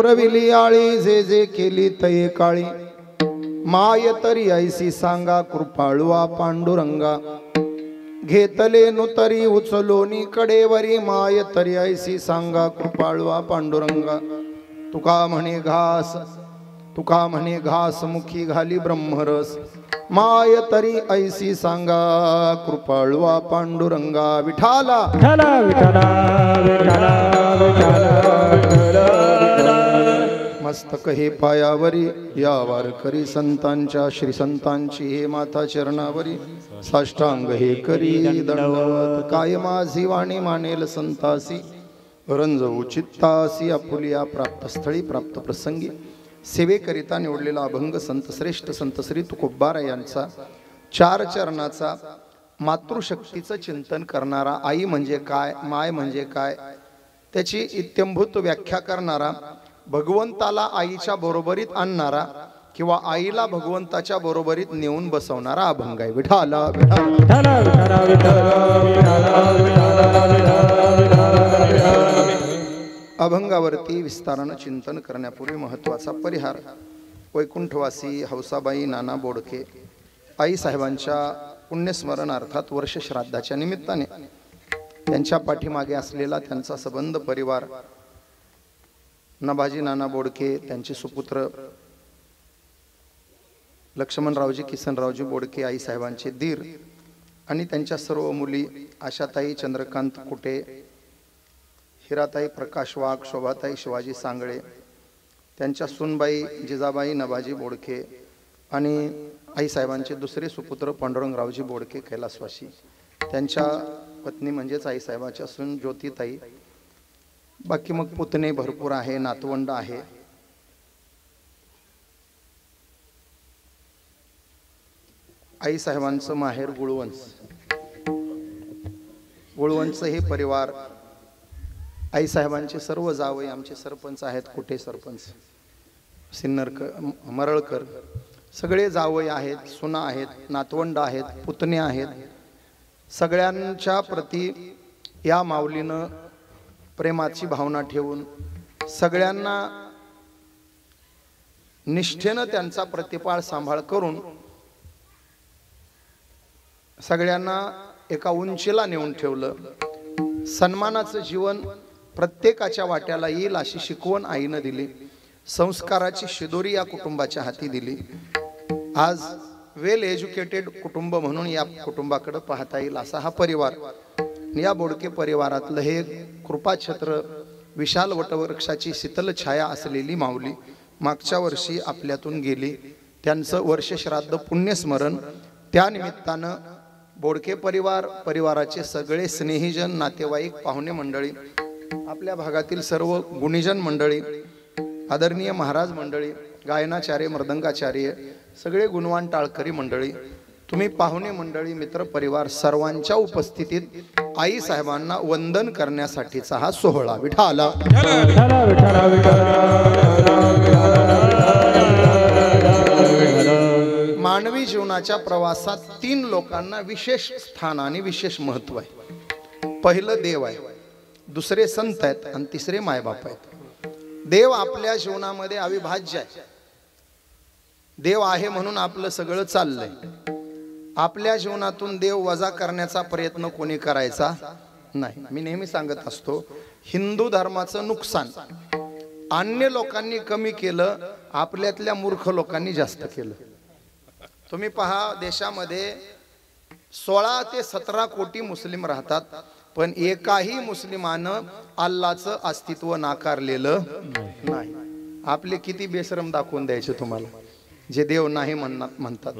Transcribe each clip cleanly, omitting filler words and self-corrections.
पुरविली आळी जे जे केली तये काळी माय तरी ऐसी सांगा कृपाळुआ पांडुरंगा घेतले नुतरी उचलोनी कडेवरी माय तरी ऐसी सांगा कृपाळुआ पांडुरंगा तुका म्हणे घास मुखी घाली ब्रह्मरस माय तरी ऐसी सांगा कृपाळुआ पांडुरंगा विठाला विठाला विठाला विठाला विठाला मस्तक हे पायावरी या वारकरी संतांच्या श्री संतांची हे माता चरणावरी साष्टांग हे करी दंडवत काय माझी वाणी मानेल संतासी रंजवू चित्तासी आपुलिया प्राप्त स्थळी प्राप्त प्रसंगी सेवेकरिता निवडलेला अभंग संत श्रेष्ठ संत श्री तुकोबारा यांचा चार चरणाचा मातृशक्तीचं चिंतन करणारा आई म्हणजे काय माय म्हणजे काय त्याची इत्यंभूत व्याख्या करणारा भगवंताला आईच्या बरोबरीत आणणारा किंवा आईला भगवंताच्या बरोबरीत नेऊन बसवणारा अभंग आहे विठाला विठाला विठाला विठाला अभंगावरती विस्तारानं चिंतन करण्यापूर्वी महत्त्वाचा परिहार वैकुंठवासी हौसाबाई नाना बोडके आई साहेबांच्या पुण्यस्मरणार्थात वर्ष श्राद्धाच्या निमित्ताने त्यांच्या पाठीमागे असलेला त्यांचा संबंध परिवार नभाजी नाना बोडके त्यांचे सुपुत्र लक्ष्मणरावजी किसनरावजी बोडके आई साहेबांचे दीर आणि त्यांच्या सर्व मुली आशाताई चंद्रकांत कुटे हिराताई प्रकाश वाघ शोभाताई शिवाजी सांगळे त्यांच्या सुनबाई जिजाबाई नभाजी बोडके आणि आई साहेबांचे दुसरे सुपुत्र पांडुरंगरावजी बोडके कैलासवासी त्यांच्या पत्नी म्हणजेच आई साहेबाच्या सून ज्योतिताई बाकी मग पुतणे भरपूर आहे नातवंड आहे आई साहेबांचं माहेर गुळवंच हे परिवार आई साहेबांचे सर्व जावई आमचे सरपंच आहेत कुठे सरपंच सिन्नरकर मरळकर सगळे जावई आहेत सुना आहेत नातवंड आहेत पुतणे आहेत सगळ्यांच्या प्रती या माऊलीनं प्रेमाची भावना ठेवून सगळ्यांना निष्ठेनं त्यांचा प्रतिपाळ सांभाळ करून सगळ्यांना एका उंचीला नेऊन ठेवलं सन्मानाचं जीवन प्रत्येकाच्या वाट्याला येईल अशी शिकवण आईनं दिली संस्काराची शिदोरी या कुटुंबाच्या हाती दिली आज वेल एज्युकेटेड कुटुंब म्हणून या कुटुंबाकडे पाहता येईल असा हा परिवार या बोडके परिवारातलं हे कृपाछत्र विशाल वटवृक्षाची शीतल छाया असलेली माऊली मागच्या वर्षी आपल्यातून गेली त्यांचं वर्ष श्राद्ध पुण्यस्मरण त्या निमित्तानं बोडके परिवाराचे सगळे स्नेहीजन नातेवाईक पाहुणे मंडळी आपल्या भागातील सर्व गुणीजन मंडळी आदरणीय महाराज मंडळी गायनाचार्य मृदंगाचार्य सगळे गुणवान टाळकरी मंडळी तुम्ही पाहुणे मंडळी मित्र परिवार सर्वांच्या उपस्थितीत आई साहेबांना वंदन करण्यासाठीचा हा सोहळा विठाला मानवी जीवनाच्या प्रवासात तीन लोकांना विशेष स्थान आणि विशेष महत्व आहे पहिलं देव आहे दुसरे संत आहेत आणि तिसरे मायबाप आहेत देव आपल्या जीवनामध्ये अविभाज्य आहे देव आहे म्हणून आपलं सगळं चाललंय आपल्या जीवनातून देव वजा करण्याचा प्रयत्न कोणी करायचा नाही मी नेहमी सांगत असतो हिंदू धर्माचं नुकसान अन्य लोकांनी कमी केलं आपल्यातल्या मूर्ख लोकांनी जास्त केलं तुम्ही पहा देशामध्ये 16 ते 17 कोटी मुस्लिम राहतात पण एकाही मुस्लिमानं अल्लाचं अस्तित्व नाकारलेलं नाही आपले किती बेशरम दाखवून द्यायचे तुम्हाला जे देव नाही म्हणतात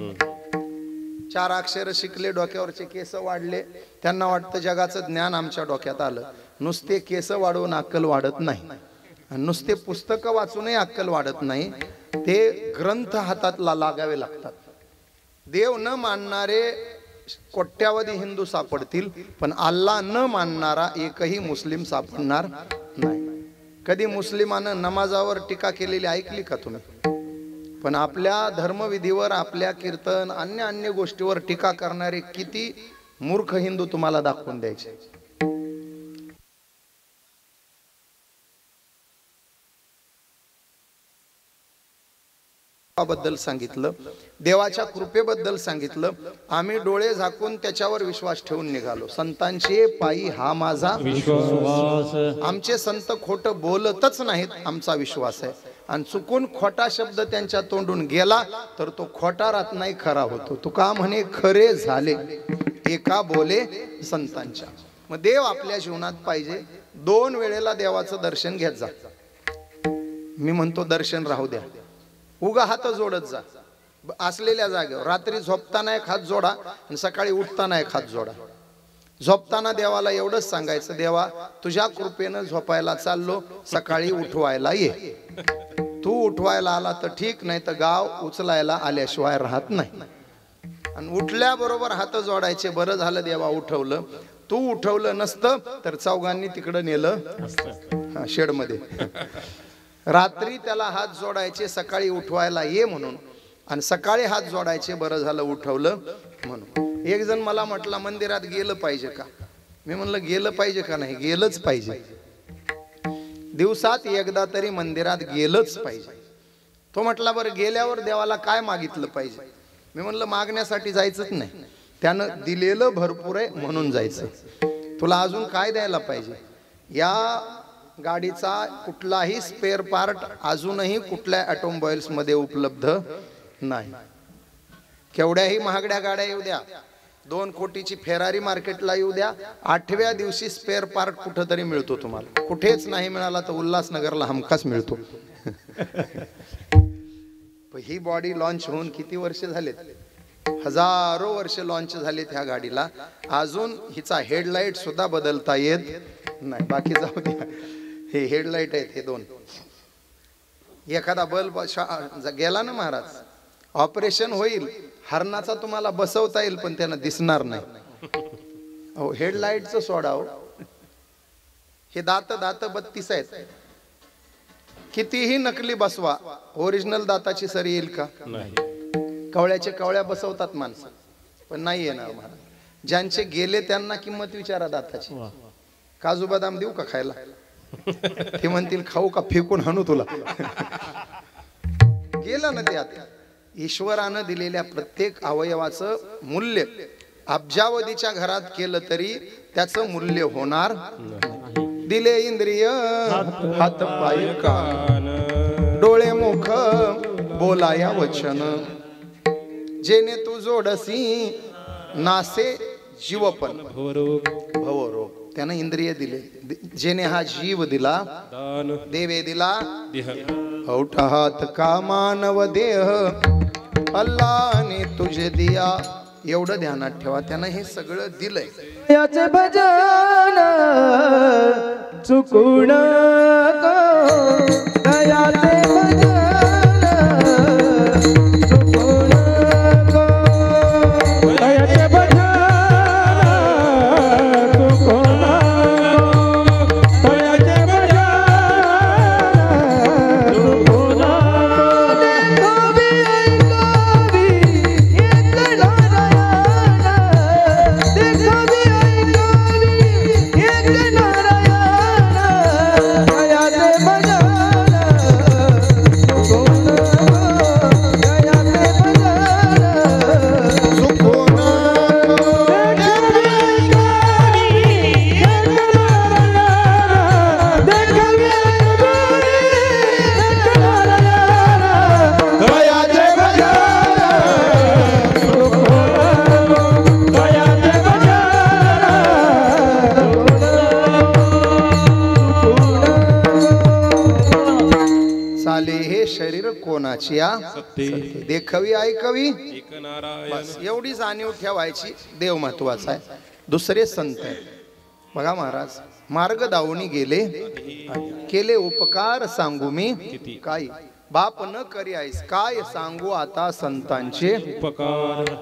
4 अक्षर शिकले डोक्यावरचे केस वाढले त्यांना वाटतं जगाचं ज्ञान आमच्या डोक्यात आलं नुसते केस वाढवून अक्कल वाढत नाही नुसते पुस्तकं वाचूनही अक्कल वाढत नाही ते ग्रंथ हातात लागावे लागतात देव न मानणारे कोट्यावधी हिंदू सापडतील पण अल्लाह न मानणारा एकही मुस्लिम सापडणार नाही कधी मुस्लिमानं नमाजावर टीका केलेली ऐकली का तुम्ही पण आपल्या धर्मविधीवर आपल्या कीर्तन अन्य गोष्टीवर टीका करणारे किती मूर्ख हिंदू तुम्हाला दाखवून द्यायचे कृपाबद्दल सांगितलं, देवाच्या कृपेबद्दल सांगितलं. आम्ही डोळे झाकून त्याच्यावर विश्वास ठेवून निघालो. संतांचे पायी हा माझा विश्वास. आमचे संत खोटं बोलतच नाहीत, आमचा विश्वास आहे. आणि चुकून खोटा शब्द त्यांच्या तोंडून गेला तर तो खोटा राहत नाही, खरा होतो. तुका म्हणे खरे झाले एका बोले संतांच्या. मग देव आपल्या जीवनात पाहिजे. 2 वेळेला देवाचं दर्शन घेत जा. मी म्हणतो दर्शन राहू द्या, उगा हात जोडत जा असलेल्या जागेवर. रात्री झोपताना एक हात जोडा आणि सकाळी उठताना एक हात जोडा. झोपताना देवाला एवढंच सांगायचं, देवा तुझ्या कृपेनं झोपायला चाललो, सकाळी उठवायला ये. तू उठवायला आला तर ठीक, नाही तर गाव उचलायला आल्याशिवाय राहत नाही. आणि उठल्याबरोबर हात जोडायचे, बरं झालं देवा उठवलं. तू उठवलं नसतं तर चौघांनी तिकडं नेलं शेडमध्ये. रात्री त्याला हात जोडायचे, सकाळी उठवायला ये म्हणून. आणि सकाळी हात जोडायचे, बरं झालं उठवलं म्हणून. एक जण मला म्हटला मंदिरात गेलं पाहिजे का? मी म्हणलं गेलं पाहिजे का नाही, गेलंच पाहिजे. दिवसात एकदा तरी मंदिरात गेलंच पाहिजे. तो म्हटला बरं गेल्यावर देवाला काय मागितलं पाहिजे? मी म्हणलं मागण्यासाठी जायचंच नाही, त्यानं दिलेलं भरपूर आहे म्हणून जायचं. तुला अजून काय द्यायला पाहिजे? या गाडीचा कुठलाही स्पेअर पार्ट अजूनही कुठल्या ऑटोमोबाईल्स मध्ये उपलब्ध नाही. केवढ्याही महागड्या गाड्या येऊ द्या, 2 कोटीची फेरारी मार्केटला येऊ द्या, 8व्या दिवशी स्पेअर पार्ट कुठंतरी मिळतो तुम्हाला. कुठेच नाही मिळाला तर उल्हासनगरला हमखास मिळतो. ही बॉडी लॉन्च होऊन किती वर्ष झालेत? हजारो वर्ष लॉन्च झालेत ह्या गाडीला. अजून हिचा हेडलाईट सुद्धा बदलता येत नाही. बाकी जाऊ द्या, हे हेडलाईट आहेत हे 2. एखादा बल्ब गेला ना महाराज, ऑपरेशन होईल, हरणाचा तुम्हाला बसवता येईल पण त्यांना दिसणार नाही. अहो हेडलाईटचं सोडाव. हे दात 32 आहेत. कितीही नकली बसवा, ओरिजिनल दाताची सरी येईल का? कवळ्याचे कवळ्या बसवतात माणसं, पण नाही येणार महाराज. ज्यांचे गेले त्यांना किंमत विचारा दाताची. काजू बदाम देऊ का खायला? ते म्हणतील खाऊ का, फेकून हाणू तुला. गेलं ना ते. आता ईश्वरानं दिलेल्या प्रत्येक अवयवाचं मूल्य अब्जावधीच्या घरात केलं तरी त्याचं मूल्य होणार. दिले इंद्रिय हात पाय कान, डोळे मुख बोलाया वचन, जेने तू जोडसी नासे जीवपण भवरोग. त्यानं इंद्रिय दिले. जेने हा जीव दिला, देवे दिला औठा हात का मानव देह, अल्लाने तुझे दिया. एवढं ध्यानात ठेवा, त्यानं हे सगळं दिलंय. याचे भजन चुकू नको, दयाचे भजन चुकू नको, दयाचे भजन चुकू नको, दयाचे भजन चुकू नको. देखोबी ऐकोबी एक नारायण, देखोबी ऐकोबी एक नारायण, दयाचे भजन चुकू नको, दयाचे भजन चुकू नको. साले हे शरीर कोणाची या? देखवी ऐकवी बस एवढी जाणीव ठेवायची. देव महत्वाचा आहे, दुसरे संत आहे. बघा महाराज मार्ग दावणी गेले, केले उपकार सांगू मी काय, बाप न करी आईस काय सांगू आता संतांचे उपकार.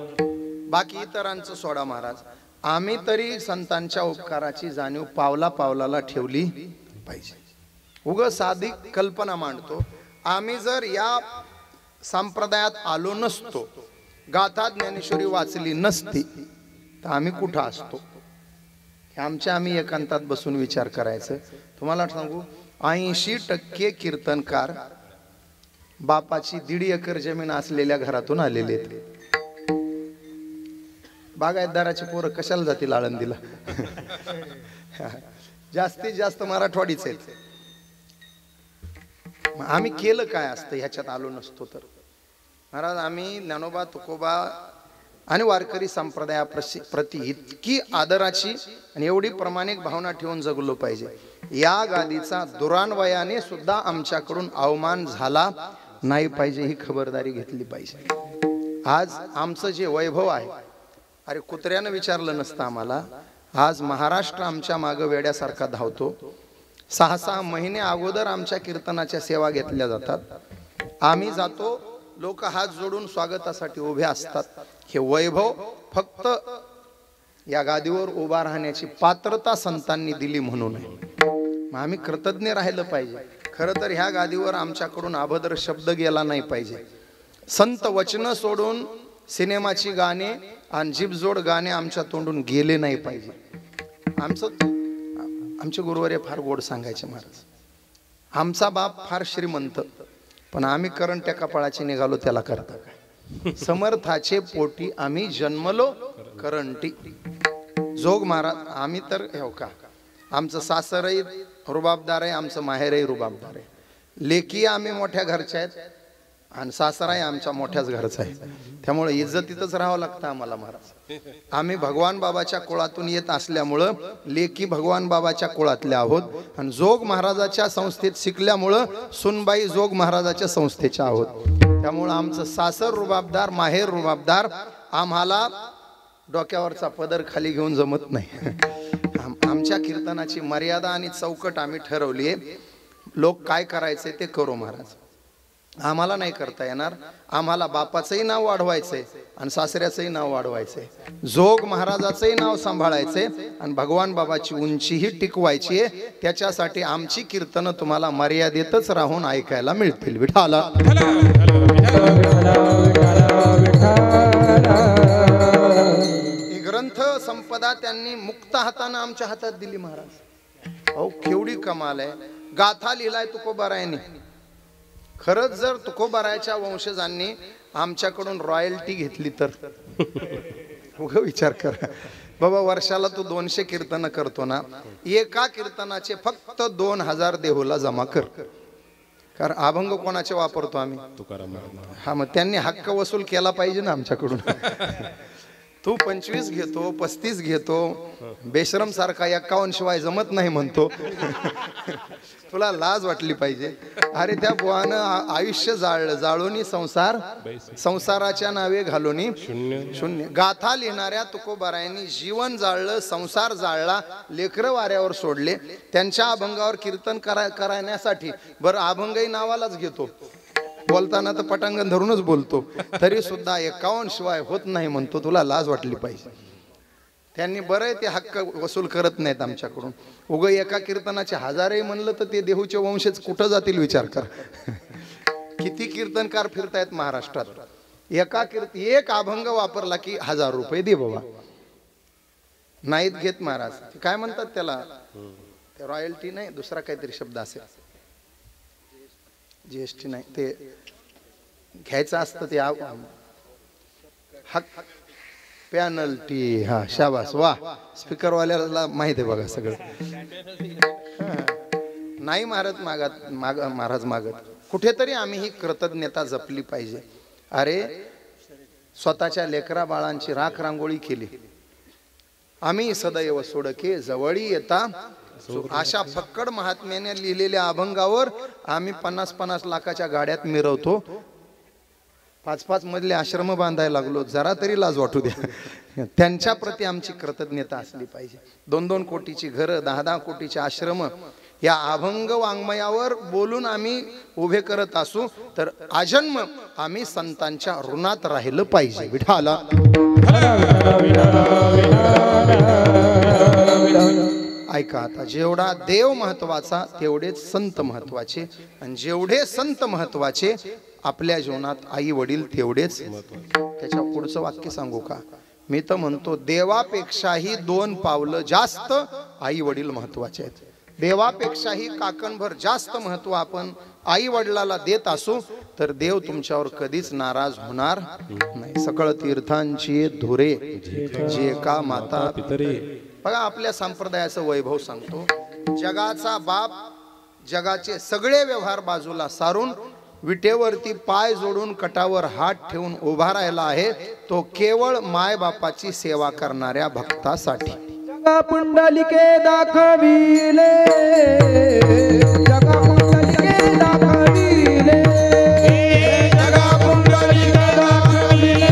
बाकी इतरांचं सोडा महाराज. आम्ही तरी संतांच्या उपकाराची जाणीव पावला पावलाला ठेवली पाहिजे. उग साधी कल्पना मांडतो. आम्ही जर या संप्रदायात आलो नसतो, गाथा ज्ञानेश्वरी वाचली नसती, तर आम्ही कुठं असतो? आम्ही एकांतात बसून विचार करायचं. तुम्हाला सांगू 80% कीर्तनकार बापाची 1.5 एकर जमीन असलेल्या घरातून आलेले आहेत. बागायतदाराची पोरं कशाला जातील आळंदीला? जास्तीत जास्त मराठवाडीच आहेत. आम्ही केलं काय असतं ह्याच्यात आलो नसतो तर? महाराज, आम्ही ज्ञानोबा, तुकोबा आणि वारकरी संप्रदायाप्रती इतकी आदराची आणि एवढी प्रामाणिक भावना ठेवून जगलो पाहिजे. या गादीचा दुरान्वयाने सुद्धा आमच्याकडून अवमान झाला नाही पाहिजे, ही खबरदारी घेतली पाहिजे. आज आमचं जे वैभव आहे, अरे कुत्र्यानं विचारलं नसतं आम्हाला. आज महाराष्ट्र आमच्या मागं वेड्यासारखा धावतो. 6-6 महिने अगोदर आमच्या कीर्तनाच्या सेवा घेतल्या जातात. आम्ही जातो, लोक हात जोडून स्वागतासाठी उभे असतात. हे वैभव फक्त या गादीवर उभा राहण्याची पात्रता संतांनी दिली म्हणून आहे. मग आम्ही कृतज्ञ राहिलं पाहिजे. खरं तर ह्या गादीवर आमच्याकडून अभद्र शब्द गेला नाही पाहिजे. संत वचनं सोडून सिनेमाची गाणे आणि जीभजोड गाणे आमच्या तोंडून गेले नाही पाहिजे. आमचे गुरुवर्य फार गोड सांगायचे महाराज. आमचा बाप फार श्रीमंत, पण आम्ही करंट्या कपाळाची निघालो त्याला करता काय? समर्थाचे पोटी आम्ही जन्मलो करंटी. जोग महाराज, आम्ही तर हो का, आमचं सासरही रुबाबदार आहे, आमचं माहेरही रुबाबदार आहे. लेकी आम्ही मोठ्या घरच्या आहेत आणि सासराही आमच्या मोठ्याच घरचा आहे. त्यामुळे इज्जतीतच राहावं लागतं आम्हाला महाराज. आम्ही भगवान बाबाच्या कुळातून येत असल्यामुळं लेकी भगवान बाबाच्या कुळातल्या आहोत, आणि जोग महाराजाच्या संस्थेत शिकल्यामुळं सुनबाई जोग महाराजाच्या संस्थेच्या आहोत. त्यामुळं आमचं सासर रुबाबदार, माहेर रुबाबदार. आम्हाला डोक्यावरचा पदर खाली घेऊन जमत नाही. आमच्या कीर्तनाची मर्यादा आणि चौकट आम्ही ठरवली आहे. लोक काय करायचे ते करू महाराज, आम्हाला नाही करता येणार. आम्हाला बापाचंही नाव वाढवायचंय आणि सासऱ्याचंही नाव वाढवायचंय, जोग महाराजाचंही नाव सांभाळायचंय आणि भगवान बाबाची उंचीही टिकवायची आहे. त्याच्यासाठी आमची कीर्तनं तुम्हाला मर्यादेतच राहून ऐकायला मिळतील. विठाला ही ग्रंथ संपदा त्यांनी मुक्त हातानं आमच्या हातात दिली महाराज. अहो केवढी कमाल आहे. गाथा लिहिलाय तुकोबारायांनी. खरंच जर तुकोबारायच्या वंशजांनी आमच्याकडून रॉयल्टी घेतली तर उगा विचार करा बाबा. वर्षाला तू 200 कीर्तन करतो ना, एका कीर्तनाचे फक्त 2000 देहूला जमा कर. कारण अभंग कोणाचे वापरतो आम्ही? तुकाराम. हा, मग त्यांनी हक्क वसूल केला पाहिजे ना आमच्याकडून. तू 25 घेतो, 35 घेतो, बेशरम सारखा 51 शिवाय जमत नाही म्हणतो. तुला लाज वाटली पाहिजे. अरे त्या बुवानं आयुष्य जाळलं, जाळोनी संसार, संसाराच्या नावे घालोनी शून्य. गाथा लिहिणाऱ्या तुकोबारायांनी जीवन जाळलं, संसार जाळला, लेकरं वाऱ्यावर सोडले. त्यांच्या अभंगावर कीर्तन करण्यासाठी बरं अभंगही नावालाच घेतो, बोलताना तर पटांगण धरूनच बोलतो, तरी सुद्धा 51 शिवाय होत नाही म्हणतो. तुला लाज वाटली पाहिजे. त्यांनी बरं ते हक्क वसूल करत नाहीत आमच्याकडून. उगं एका कीर्तनाचे 1000ही म्हणलं तर ते देहूचे वंशज कुठं जातील विचार कर. किती कीर्तनकार फिरतायत महाराष्ट्रात. एक अभंग वापरला की 1000 रुपये दे बाबा. नाहीत घेत महाराज. काय म्हणतात त्याला? रॉयल्टी नाही, दुसरा काहीतरी शब्द असेल. जीएसटी नाही, ते घ्यायचं असतं ते हक पॅनल्टी. हा शाबास, वा. स्पीकरवाल्याला माहित आहे बघा सगळं. नाही महाराज मागत. कुठेतरी आम्ही ही कृतज्ञता जपली पाहिजे. अरे स्वतःच्या लेकरा बाळांची राख रांगोळी केली. आम्ही सदैव सोडके जवळी येता, अशा फक्कड महात्म्याने लिहिलेल्या अभंगावर आम्ही 50-50 लाखाच्या गाड्यात मिरवतो. 5-5 मधले आश्रम बांधायला लागलो. जरा तरी लाज वाटू द्या. त्यांच्या प्रती आमची कृतज्ञता असली पाहिजे. 2-2 कोटीची घरं, 10-10 कोटीचे आश्रम या अभंग वाङ्मयावर बोलून आम्ही उभे करत असू तर आजन्म आम्ही संतांच्या ऋणात राहिलं पाहिजे. विठाला ऐका आता, जेवढा देव महत्वाचा तेवढेच संत महत्वाचे, आणि जेवढे संत महत्वाचे आपल्या जीवनात आई वडील तेवढेच. त्याच्या पुढचं वाक्य सांगू का? मी तर म्हणतो देवापेक्षाही 2 पावलं जास्त आई वडील महत्वाचे आहेत. देवापेक्षाही काकणभर जास्त महत्व आपण आई वडिलाला देत असू तर देव तुमच्यावर कधीच नाराज होणार नाही. सकळ तीर्थांची धुरे जे का माता पितरे. बघा आपल्या संप्रदायाचं वैभव सांगतो. जगाचा बाप जगाचे सगळे व्यवहार बाजूला सारून विटेवरती पाय जोडून कटावर हात ठेवून उभा राहिला आहे, तो केवळ माय बापाची सेवा करणाऱ्या भक्तासाठी. जगा पुंडलिके दाखविले, जगा पुंडलिके दाखविले, जगा पुंडलिके दाखविले,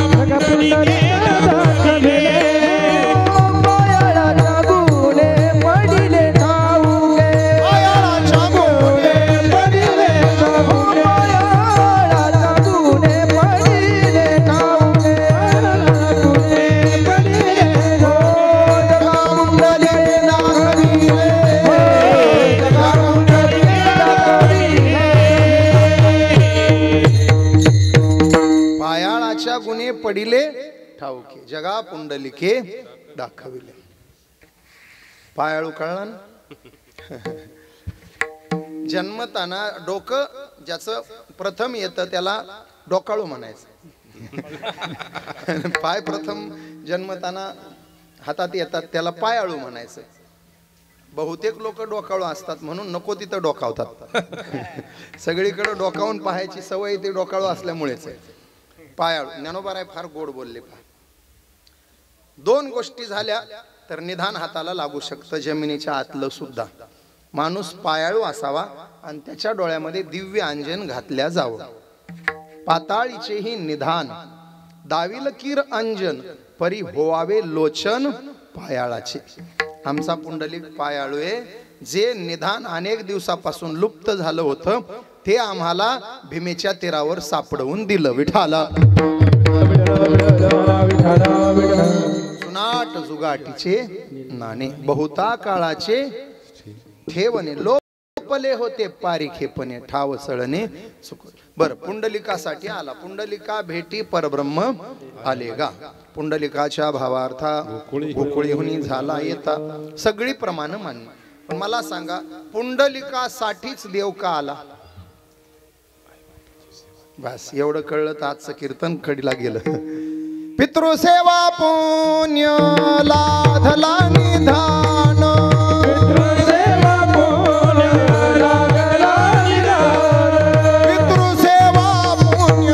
जगा पुंडलिके दाखविले. मायाळाच्या गुणे पडिले ठाऊके, मायाळाच्या गुणे पडिले ठाऊके, मायाळाच्या गुणे पडिले ठाऊके, गुणे पडिले ठाऊके. जगा पुंडलिके दाखविले, जगा पुंडलिके दाखविले. पायाळाच्या गुणे पडिले ठाऊके, जगा पुंडलिके दाखविले. पायाळू कळला ना? जन्मताना डोकं ज्याचं प्रथम येतं त्याला डोकाळू म्हणायचं. पाय प्रथम जन्मताना हातात येतात त्याला पायाळू म्हणायचं. बहुतेक लोक डोकाळू असतात म्हणून नको तिथं डोकावतात. सगळीकडे डोकावून पाहायची सवय ते डोकाळू असल्यामुळेच आहे. पायाळू ज्ञानोबाराय फार गोड बोलले. पहा, दोन गोष्टी झाल्या तर निधान हाताला लागू शकतं, जमिनीच्या आतलं सुद्धा. माणूस पायाळू असावा आणि त्याच्या डोळ्यामध्ये दिव्य अंजन घातल्या जावं. पाताळीचेही निधान दाविल किर अंजन परी होवावे लोचन पायाळाचे. आमचा पुंडलिक पायाळू आहे. जे निधान अनेक दिवसापासून लुप्त झालं होतं ते आम्हाला भीमेच्या तीरावर सापडवून दिलं. विठाला सुनाट जुगाटीचे नाणे बहुता काळाचे ठेवणे लोपले होते पारिखेपणे ठाव सळणे सुख. बर, पुंडलिकासाठी आला. पुंडलिका भेटी परब्रह्म आले गा. पुंडलिकाच्या भावार्था गोकुळीहुनी झाला येता सगळी प्रमाण मान्य. पण मला सांगा, पुंडलिकासाठीच देव का आला? बस एवढं कळलं तर आजचं कीर्तन कडीला गेलं. पितृसेवा पुण्य लाधला निधान, पितृसेवा पुण्य लागला निधान, पितृसेवा पुण्य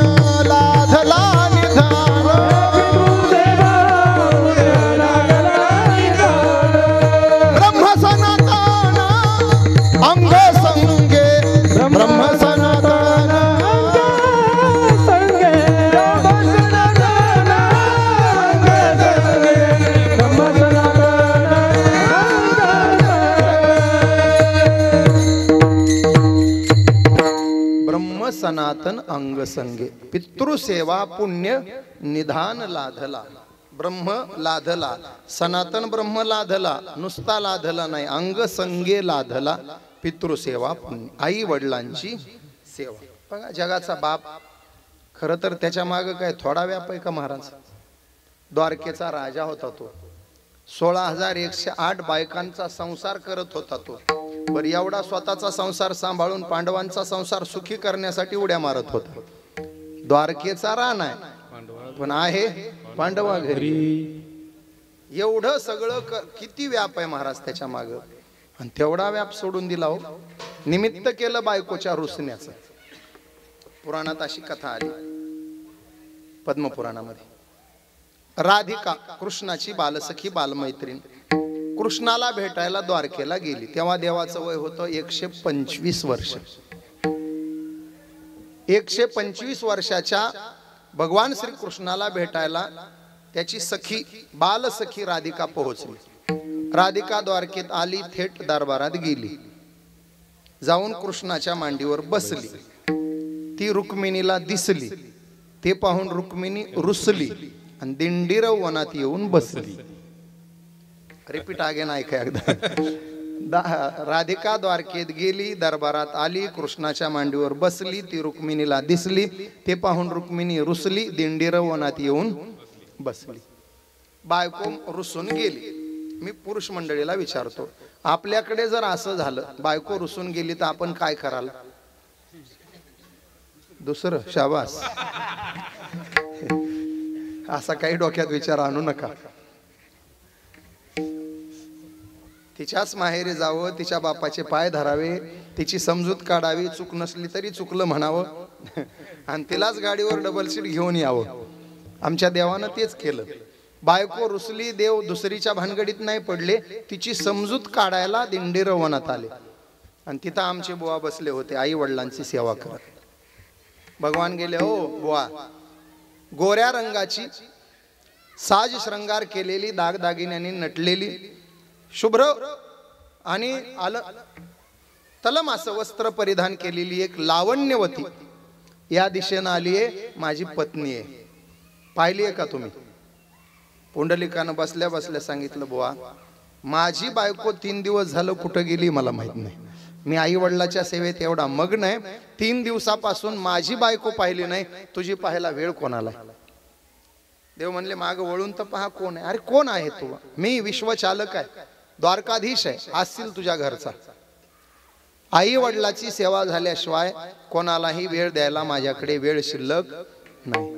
लाधला निधान, पितृसेवा पुण्य लागला निधान. ब्रह्म सनातन अंग संगे, ब्रह्म सनातन संगे ब्रह्म सनातन अंग संगे, ब्रह्म सनातन ब्रह्म सनातन अंग संगे. पितृसेवा पुण्य निधान लाधला. ब्रह्म लाधला, सनातन ब्रह्म लाधला, नुसता लाधला नाही, अंग संगे लाधला. पितृसेवा पुण्य, आई वडिलांची सेवा. बघा, जगाचा बाप खरं तर त्याच्या मागं काय थोडा व्याप आहे का महाराज? द्वारकेचा राजा होता तो. 16,108 बायकांचा संसार करत होता तो. बरं, एवढा स्वतःचा संसार सांभाळून पांडवांचा संसार सुखी करण्यासाठी उड्या मारत होता. द्वारकेचा राणा आहे पण आहे पांडवा घरी. एवढं सगळं किती व्याप आहे महाराज त्याच्या मागं. आणि तेवढा व्याप सोडून दिला हो. निमित्त केलं बायकोच्या रुसण्याचं. पुराणात अशी कथा आली पद्मपुराणामध्ये. राधिका कृष्णाची बालसखी बालमैत्रीण कृष्णाला भेटायला द्वारकेला गेली. तेव्हा देवाचं वय होतं 125 वर्ष. 125 वर्षाच्या भगवान श्री कृष्णाला भेटायला त्याची सखी बालसखी राधिका पोहोचली. राधिका द्वारकेत आली, थेट दरबारात गेली, जाऊन कृष्णाच्या मांडीवर बसली. ती रुक्मिणीला दिसली. ते पाहून रुक्मिणी रुसली आणि दिंडीर वनात येऊन बसली. रिपीट आगे नाही का एकदा. राधिका द्वारकेत गेली, दरबारात आली, कृष्णाच्या मांडीवर बसली. ती रुक्मिणीला दिसली. ते पाहून रुक्मिणी रुसली, दिंडीर वनात येऊन बसली. बायको रुसून गेली. मी पुरुष मंडळीला विचारतो, आपल्याकडे जर असं झालं, बायको रुसून गेली तर आपण काय कराल? दुसरं शाबास. असा काही डोक्यात विचार आणू नका. तिच्याच माहेरी जावं, तिच्या बापाचे पाय धरावे, तिची समजूत काढावी, चूक नसली तरी चुकलं म्हणावं आणि तिलाच गाडीवर डबल सीट घेऊन यावं. आमच्या देवानं तेच केलं. बायको रुसली, देव दुसरीच्या भानगडीत नाही पडले, तिची समजूत काढायला दिंडीर वनात आले आणि तिथं आमचे बुवा बसले होते आई वडिलांची सेवा करत. भगवान गेले, हो बुवा, गोऱ्या रंगाची साज श्रंगार केलेली, दागदागिन्यांनी नटलेली, शुभ्र आणि तलम असं वस्त्र परिधान केलेली एक लावण्यवती या दिशेनं आली आहे, माझी पत्नी आहे. पाहिली आहे का तुम्ही? पुंडलिकानं बसल्या बसल्या सांगितलं, बुवा माझी बायको 3 दिवस झालं कुठं गेली मला माहित नाही. मी आई वडिलाच्या सेवेत एवढा मग्न आहे, 3 दिवसापासून माझी बायको पाहिली नाही, तुझी पाहायला वेळ कोणाला? देव म्हणले, माग वळून तर पहा कोण आहे. अरे कोण आहे तू? मी विश्वचालक आहे, द्वारकाधीश आहे, असतील तुझ्या घरचा. आई वडिलाची सेवा झाल्याशिवाय कोणालाही वेळ द्यायला माझ्याकडे वेळ शिल्लक नाही.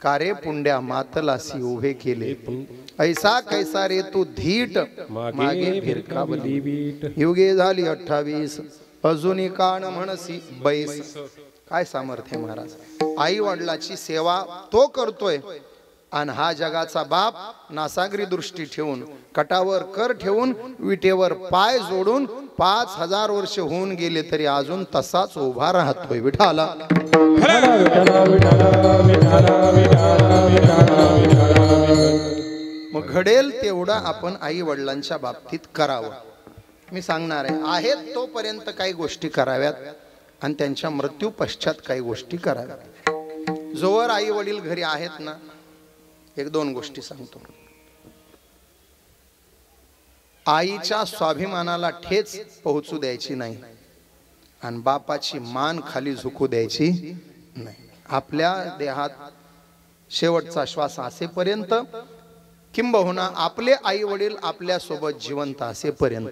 कारे पुंड्या मातलासी उभे केले, ऐसा कैसा रे तू धीट, मागे भिरकावली बीट. युगे झाली 28, अजूनही कान म्हणसी बैस. काय सामर्थ्य महाराज. आई वडिलाची सेवा तो करतोय आणि हा जगाचा बाप नासागरी दृष्टी ठेवून, कटावर कर ठेवून, विटेवर पाय जोडून 5000 वर्ष होऊन गेले तरी अजून तसाच उभा राहतोय. विठाला मग घडेल तेवढा आपण आई वडिलांच्या बाबतीत करावं. मी सांगणार आहे, आहेत तोपर्यंत काही गोष्टी कराव्यात आणि त्यांच्या मृत्यू पश्चात काही गोष्टी कराव्यात. जोवर आई वडील घरी आहेत ना, 1-2 गोष्टी सांगतो. आईच्या स्वाभिमानाला ठेच पोहोचू द्यायची नाही आणि बापाची मान खाली झुकू द्यायची नाही. आपल्या देहात शेवटचा श्वास असेपर्यंत, किंबहुना आपले आई वडील आपल्या सोबत जिवंत असेपर्यंत,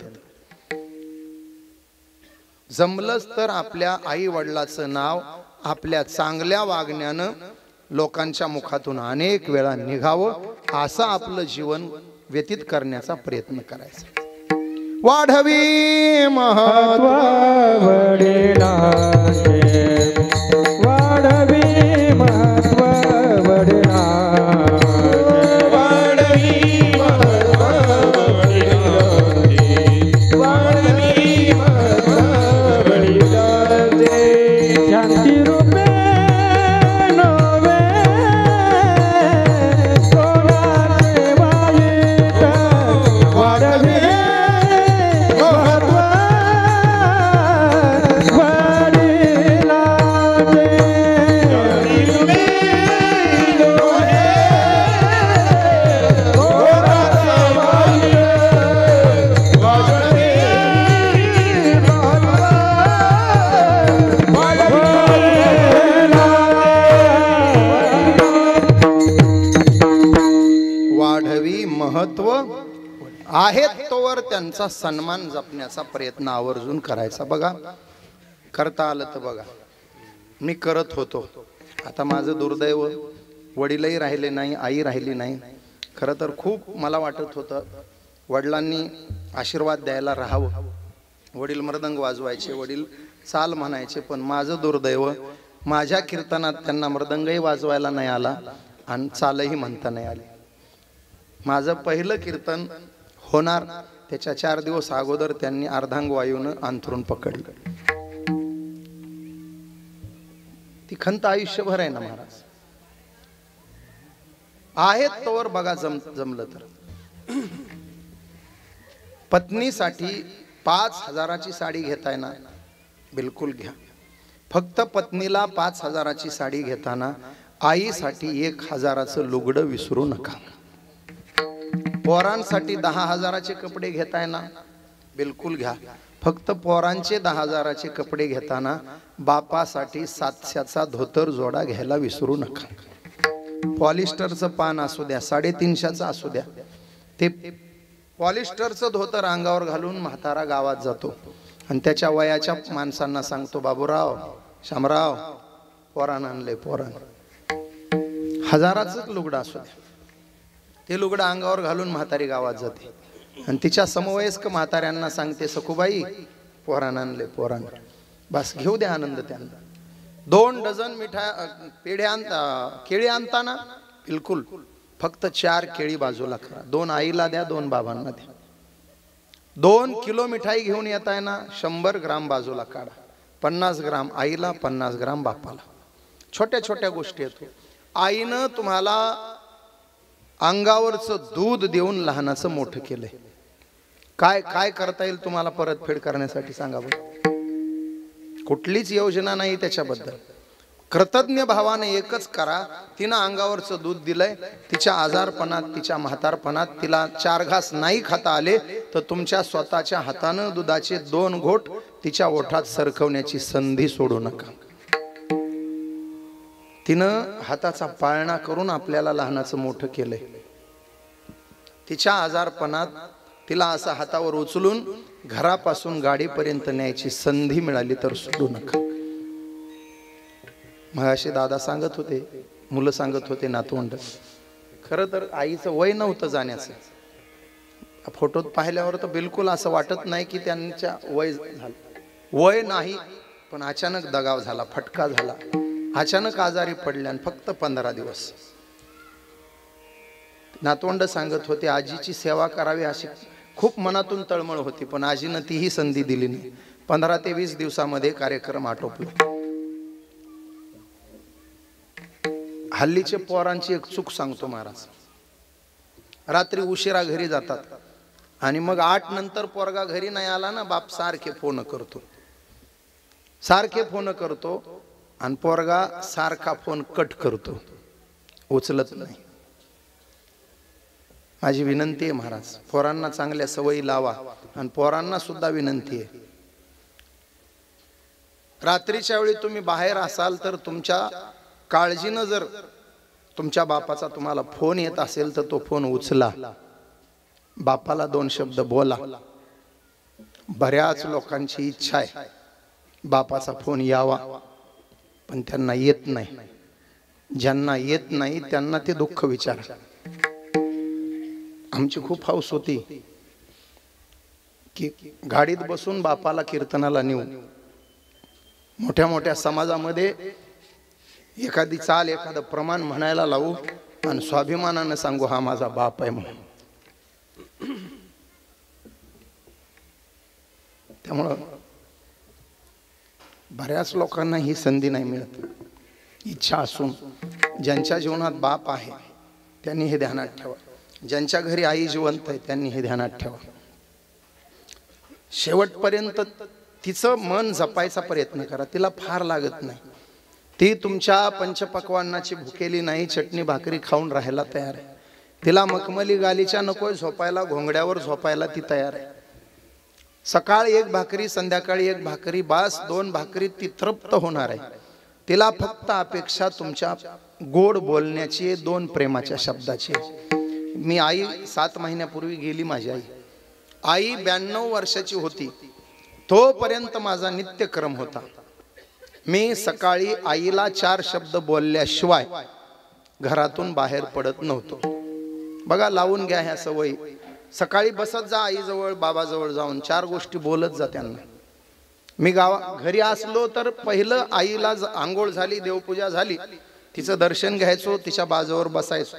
जमलंच तर आपल्या आई वडिलाचं नाव आपल्या चांगल्या वागण्यानं लोकांच्या मुखातून अनेक वेळा निघावं, असं आपलं जीवन व्यतीत करण्याचा प्रयत्न करायचा. वाढवी महत्व वडिलांचे, वाढवी महत्व वडिलांचे, वाढवी महत्व वडिलांचे, वाढवी महत्व वडिलांचे. शांती रूपे नवे सोनाचे वाईट, वाढवी महत्व आहेत तोवर त्यांचा सन्मान जपण्याचा प्रयत्न आवर्जून करायचा. बघा, करता आलं तर बघा. मी करत होतो, आता माझं दुर्दैव, वडीलही राहिले नाही, आई राहिली नाही. खरं तर खूप मला वाटत होतं वडिलांनी आशीर्वाद द्यायला राहावं. वडील मृदंग वाजवायचे, वडील चाल म्हणायचे, पण माझं दुर्दैव, माझ्या कीर्तनात त्यांना मृदंगही वाजवायला नाही आला आणि चालही म्हणता नाही आली. माझं पहिलं कीर्तन होणार त्याच्या 4 दिवस अगोदर त्यांनी अर्धांग वायूनं अंथरून पकडलं. ती खंत आयुष्यभर आहे ना महाराज. आहेत तोवर बघा, जमलं तर. पत्नीसाठी 5000ची साडी घेताय ना, बिलकुल घ्या. फक्त पत्नीला 5000ची साडी घेताना आईसाठी 1000चं लुगडं विसरू नका. पोरांसाठी 10,000चे कपडे घेताय ना, बिलकुल घ्या. फक्त पोरांचे 10,000चे कपडे घेताना बापासाठी 700चा धोतर जोडा घ्यायला विसरू नका. पॉलिस्टरचं पान असू द्या, 350चं असू द्या, ते पॉलिस्टरचं धोतर अंगावर घालून म्हातारा गावात जातो आणि त्याच्या वयाच्या माणसांना सांगतो, बाबूराव, शामराव, पोरान आणलंय, पोरान. हजाराचं लुगडं असू दे, ते लुगडं अंगावर घालून म्हातारी गावात जाते आणि तिच्या समवयस्क म्हाताऱ्यांना सांगते, सखूबाई, पोरान आणले, पोरान. बस घेऊ द्या आनंद त्यांना. 2 डझन केळी आणताना बिलकुल फक्त 4 केळी बाजूला करा. 2 आईला द्या, 2 बाबांना द्या. 2 किलो मिठाई घेऊन येत आहे ना, 100 ग्राम बाजूला काढा. 50 ग्राम आईला, 50 ग्राम बापाला. छोट्या छोट्या गोष्टी येतो. आईनं तुम्हाला अंगावरचं दूध देऊन लहानाचं मोठं केलंय. काय काय करता येईल तुम्हाला परतफेड करण्यासाठी सांगा बरं. कुठलीच योजना नाही त्याच्याबद्दल. कृतज्ञ भावाने एकच करा, तिनं अंगावरचं दूध दिलंय, तिच्या आजारपणात, तिच्या म्हातारपणात तिला 4 घास नाही खाता आले तर तुमच्या स्वतःच्या हातानं दुधाचे 2 घोट तिच्या ओठात सरकवण्याची संधी सोडू नका. तिनं हाताचा पाळणा करून आपल्याला लहानाचं मोठं केलंय. तिच्या आजारपणात तिला असं हातावर उचलून घरापासून गाडीपर्यंत न्यायची संधी मिळाली तर सोडू नका. मगाशी दादा सांगत होते, मुलं सांगत होते, नातवंड, खरं तर आईचं वय नव्हतं जाण्याचं. फोटोत पाहिल्यावर तर बिलकुल असं वाटत नाही की त्यांच्या वय झालं. वय नाही, पण अचानक दगाव झाला, फटका झाला, अचानक आजारी पडल्या. फक्त 15 दिवस. नातवंड सांगत होते, आजीची सेवा करावी अशी खूप मनातून तळमळ होती, पण आजीनं तीही संधी दिली नाही. 15 ते 20 दिवसामध्ये कार्यक्रम आटोपला. हल्लीचे पोरांची एक चूक सांगतो महाराज. रात्री उशिरा घरी जातात आणि मग 8 नंतर पोरगा घरी नाही आला ना, बाप सारखे फोन करतो आणि पोरगा सारखा फोन कट करतो, उचलत नाही. माझी विनंती आहे महाराज, पोरांना चांगल्या सवयी लावा. आणि पोरांना सुद्धा विनंती आहे, रात्रीच्या वेळी तुम्ही बाहेर असाल तर तुमच्या काळजीनं जर तुमच्या बापाचा तुम्हाला फोन येत असेल तर तो फोन उचला, बापाला 2 शब्द बोला. बऱ्याच लोकांची इच्छा आहे बापाचा फोन यावा, पण त्यांना येत नाही. ज्यांना येत नाही त्यांना ते दुःख विचारा. आमची खूप हौस होती की गाडीत बसून बापाला कीर्तनाला नेऊ. मोठ्या मोठ्या समाजामध्ये एखादी चाल, एखादं प्रमाण म्हणायला लावू आणि स्वाभिमानानं सांगू, हा माझा बाप आहे म्हणून. त्यामुळं बऱ्याच लोकांना ही संधी नाही मिळत. इच्छा असून ज्यांच्या जीवनात बाप आहे त्यांनी हे ध्यानात ठेवा. ज्यांच्या घरी आई जिवंत आहे त्यांनी हे ध्यानात ठेवा. शेवटपर्यंत तिचं मन जपायचा प्रयत्न करा. तिला फार लागत नाही. ती तुमच्या पंचपक्वान्नाची भुकेली नाही, चटणी भाकरी खाऊन राहायला तयार आहे. तिला मखमली गालीच्या नकोय झोपायला, घोंगड्यावर झोपायला ती तयार आहे. सकाळी 1 भाकरी, संध्याकाळी 1 भाकरी, बास 2 भाकरी ती तृप्त होणार आहे. तिला फक्त अपेक्षा तुमच्या गोड बोलण्याची, 2 प्रेमाच्या शब्दाची. मी आई 7 महिन्यापूर्वी गेली. माझी आई 92 वर्षाची होती. तोपर्यंत माझा नित्यक्रम होता. मी सकाळी आईला 4 शब्द बोलल्याशिवाय घरातून बाहेर पडत नव्हतो. बघा, लावून घ्या ह्या सवयी. सकाळी बसत जा आईजवळ, बाबाजवळ जाऊन 4 गोष्टी बोलत जा त्यांना. मी घरी असलो तर पहिलं आईला आंघोळ झाली, देवपूजा झाली, तिचं दर्शन घ्यायचो, तिच्या बाजूवर बसायचो,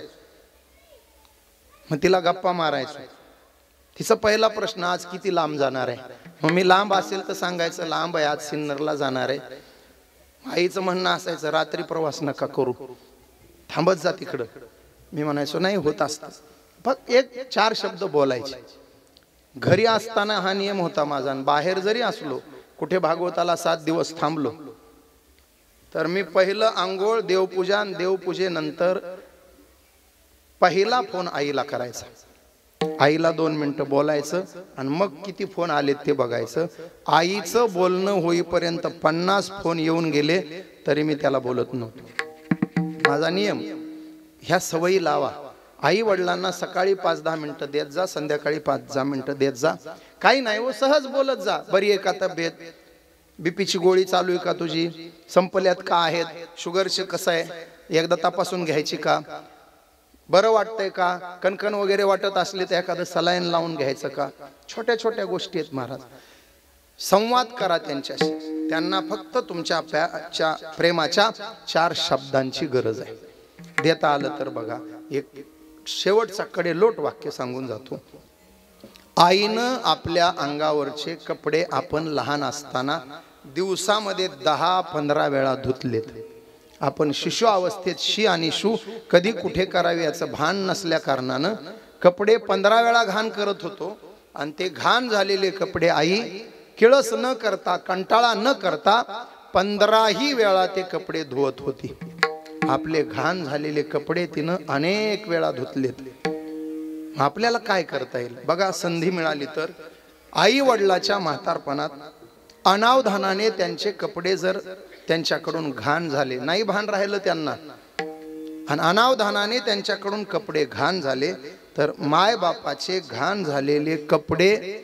मग तिला गप्पा मारायचो. तिचा पहिला प्रश्न, आज किती लांब जाणार आहे? मग मी लांब असेल तर सांगायचं, लांब आहे, आज सिन्नरला जाणार आहे. आईचं म्हणणं असायचं, रात्री प्रवास नका करू, थांबत जा तिकडं. मी म्हणायचो, नाही होत असतं. फक्त 4 शब्द बोलायचे. घरी असताना हा नियम होता माझा. बाहेर जरी असलो, कुठे भागवताला 7 दिवस थांबलो तर मी पहिलं आंघोळ, देवपूजा, देवपूजेनंतर पहिला फोन आईला करायचा. आईला 2 मिनिटं बोलायचं आणि मग किती फोन आले ते बघायचं. आईचं बोलणं होईपर्यंत 50 फोन येऊन गेले तरी मी त्याला बोलत नव्हतो. माझा नियम. ह्या सवयी लावा. आई वडिलांना सकाळी 5-10 मिनिटं देत जा, संध्याकाळी 5-10 मिनिटं देत जा. काही नाही हो, सहज बोलत जा. बरी आहे का तब्येत? बीपीची गोळी चालू आहे का तुझी? संपल्यात का आहेत? शुगरचे कसं आहे एकदा तपासून घ्यायची का? बरं वाटतंय का? कणकण वगैरे वाटत असली तर एखादं सलाईन लावून घ्यायचं का? छोट्या छोट्या गोष्टी आहेत महाराज. संवाद करा त्यांच्याशी. त्यांना फक्त तुमच्या प्रेमाच्या 4 शब्दांची गरज आहे. देता आलं तर बघा. एक शेवटचा कडेलोट वाक्य सांगून जातो. आईनं आपल्या अंगावरचे कपडे आपण लहान असताना दिवसामध्ये 10-15 वेळा धुतलेत. आपण शिशु अवस्थेत शी आणि शू कधी कुठे करावे याचं भान नसल्या कारणानं कपडे 15 वेळा घाण करत होतो. आणि ते घाण झालेले कपडे आई किळस न करता, कंटाळा न करता 15ही वेळा ते कपडे धुवत होती. आपले घाण झालेले कपडे तिनं अनेक वेळा धुतलेत. आपल्याला काय करता येईल बघा, संधी मिळाली तर. आई वडिलाच्या म्हातारपणात अनावधानाने त्यांचे कपडे जर त्यांच्याकडून घाण झाले, नाही भान राहिलं त्यांना, आणि अनावधानाने त्यांच्याकडून कपडे घाण झाले, तर माय बापाचे घाण झालेले कपडे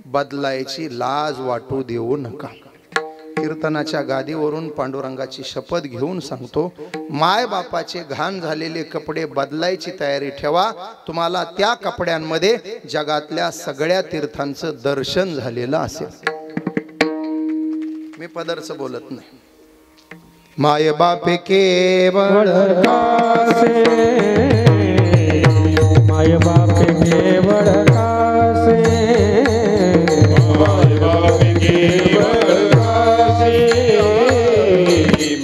बदलायची लाज वाटू देऊ नका. कीर्तनाच्या गादीवरून पांडुरंगाची शपथ घेऊन सांगतो, माय बापाचे घाण झालेले कपडे बदलायची तयारी ठेवा. तुम्हाला त्या कपड्यांमध्ये जगातल्या सगळ्या तीर्थांचं दर्शन झालेलं असेल. मी पदरचं बोलत नाही. माय बापे केवळ कासे, माय बाप केवळ कासे, माय बाप केवळ कासे,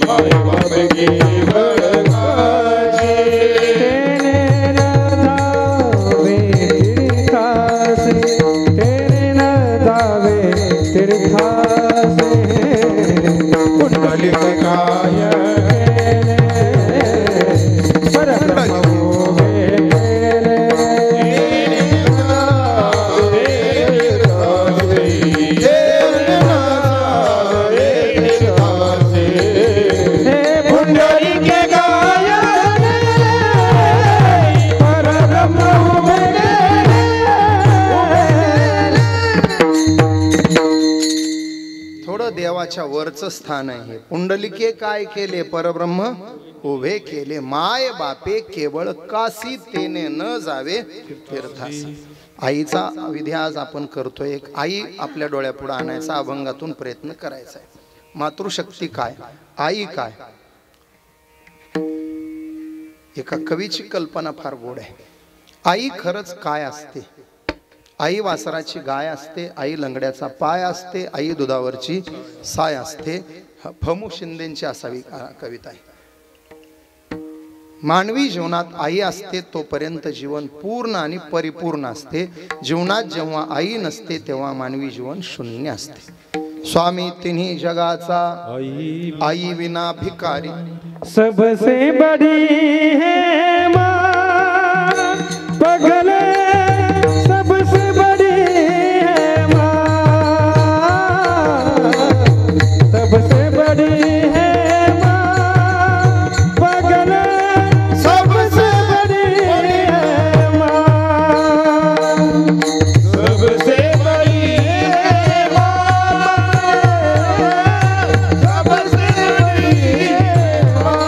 माय बाप केवळ कासे, तेने न जावे तीर्थासे, तेने न जावे तीर्थासे, कुंडलिक काय देवाच्या वरचं स्थान आहे. पुंडलिके काय केले? परब्रह्म उभे केले. माय बापे केवळ काशी, तेने न जावे तीर्थासी. आईचा विधी आज आपण करतोय. एक आई आपल्या डोळ्यापुढे आणायचा अभंगातून प्रयत्न करायचा आहे. मातृशक्ती काय, आई काय. एका कवीची कल्पना फार गोड आहे. आई खरंच काय असते? आई वासराची गाय असते, आई लंगड्याचा पाय असते, आई दुधावरची साय असते. फमू शिंदेची असावी कविता आहे. मानवी जीवनात आई असते तोपर्यंत जीवन पूर्ण आणि परिपूर्ण असते. जीवनात जेव्हा आई नसते तेव्हा मानवी जीवन शून्य असते. स्वामी तिन्ही जगाचा आई विना भिकारी, सबसे बड़ी है माँ, पगले सबसे बड़ी है माँ, सबसे बड़ी है माँ, पगले सबसे बड़ी है माँ, सबसे बड़ी है माँ, सबसे बड़ी है माँ,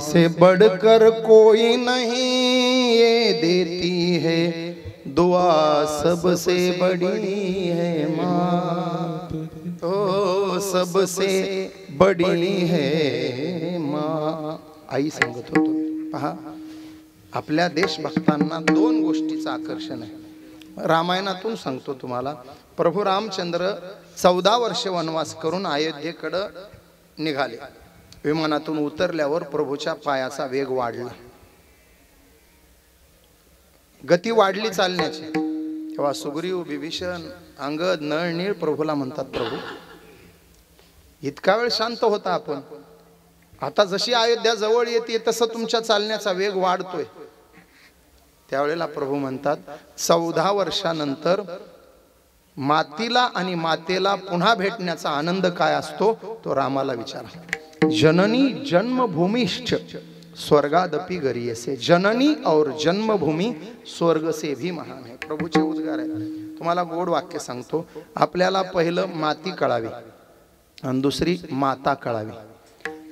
से बढ़कर कोई नहीं ये देती है दुआ सबसे बड़ी है माँ, ओ सबसे बड़ी है माँ. आई सांगत होतो. पहा, आपल्या देशभक्तांना दोन गोष्टीचं आकर्षण आहे. रामायणातून सांगतो तुम्हाला. प्रभू रामचंद्र 14 वर्ष वनवास करून अयोध्येकडे निघाले. विमानातून उतरल्यावर प्रभूच्या पायाचा वेग वाढला, गती वाढली चालण्याची. तेव्हा सुग्रीव, विभीषण, अंगद, नळ, नीळ प्रभूला म्हणतात, प्रभू इतका वेळ शांत होता आपण, आता जशी अयोध्या जवळ येते तसं तुमच्या चालण्याचा वेग वाढतोय. त्यावेळेला प्रभू म्हणतात, 14 वर्षानंतर मातीला आणि मातेला पुन्हा भेटण्याचा आनंद काय असतो तो रामाला विचारा. जननी जन्मभूमिश्च स्वर्गादपि गरीयसे. जननी और जन्मभूमी स्वर्ग से भी महान है. प्रभूचे उद्गार आहे. तुम्हाला गोड वाक्य सांगतो. आपल्याला पहिलं माती कळावी आणि दुसरी माता कळावी.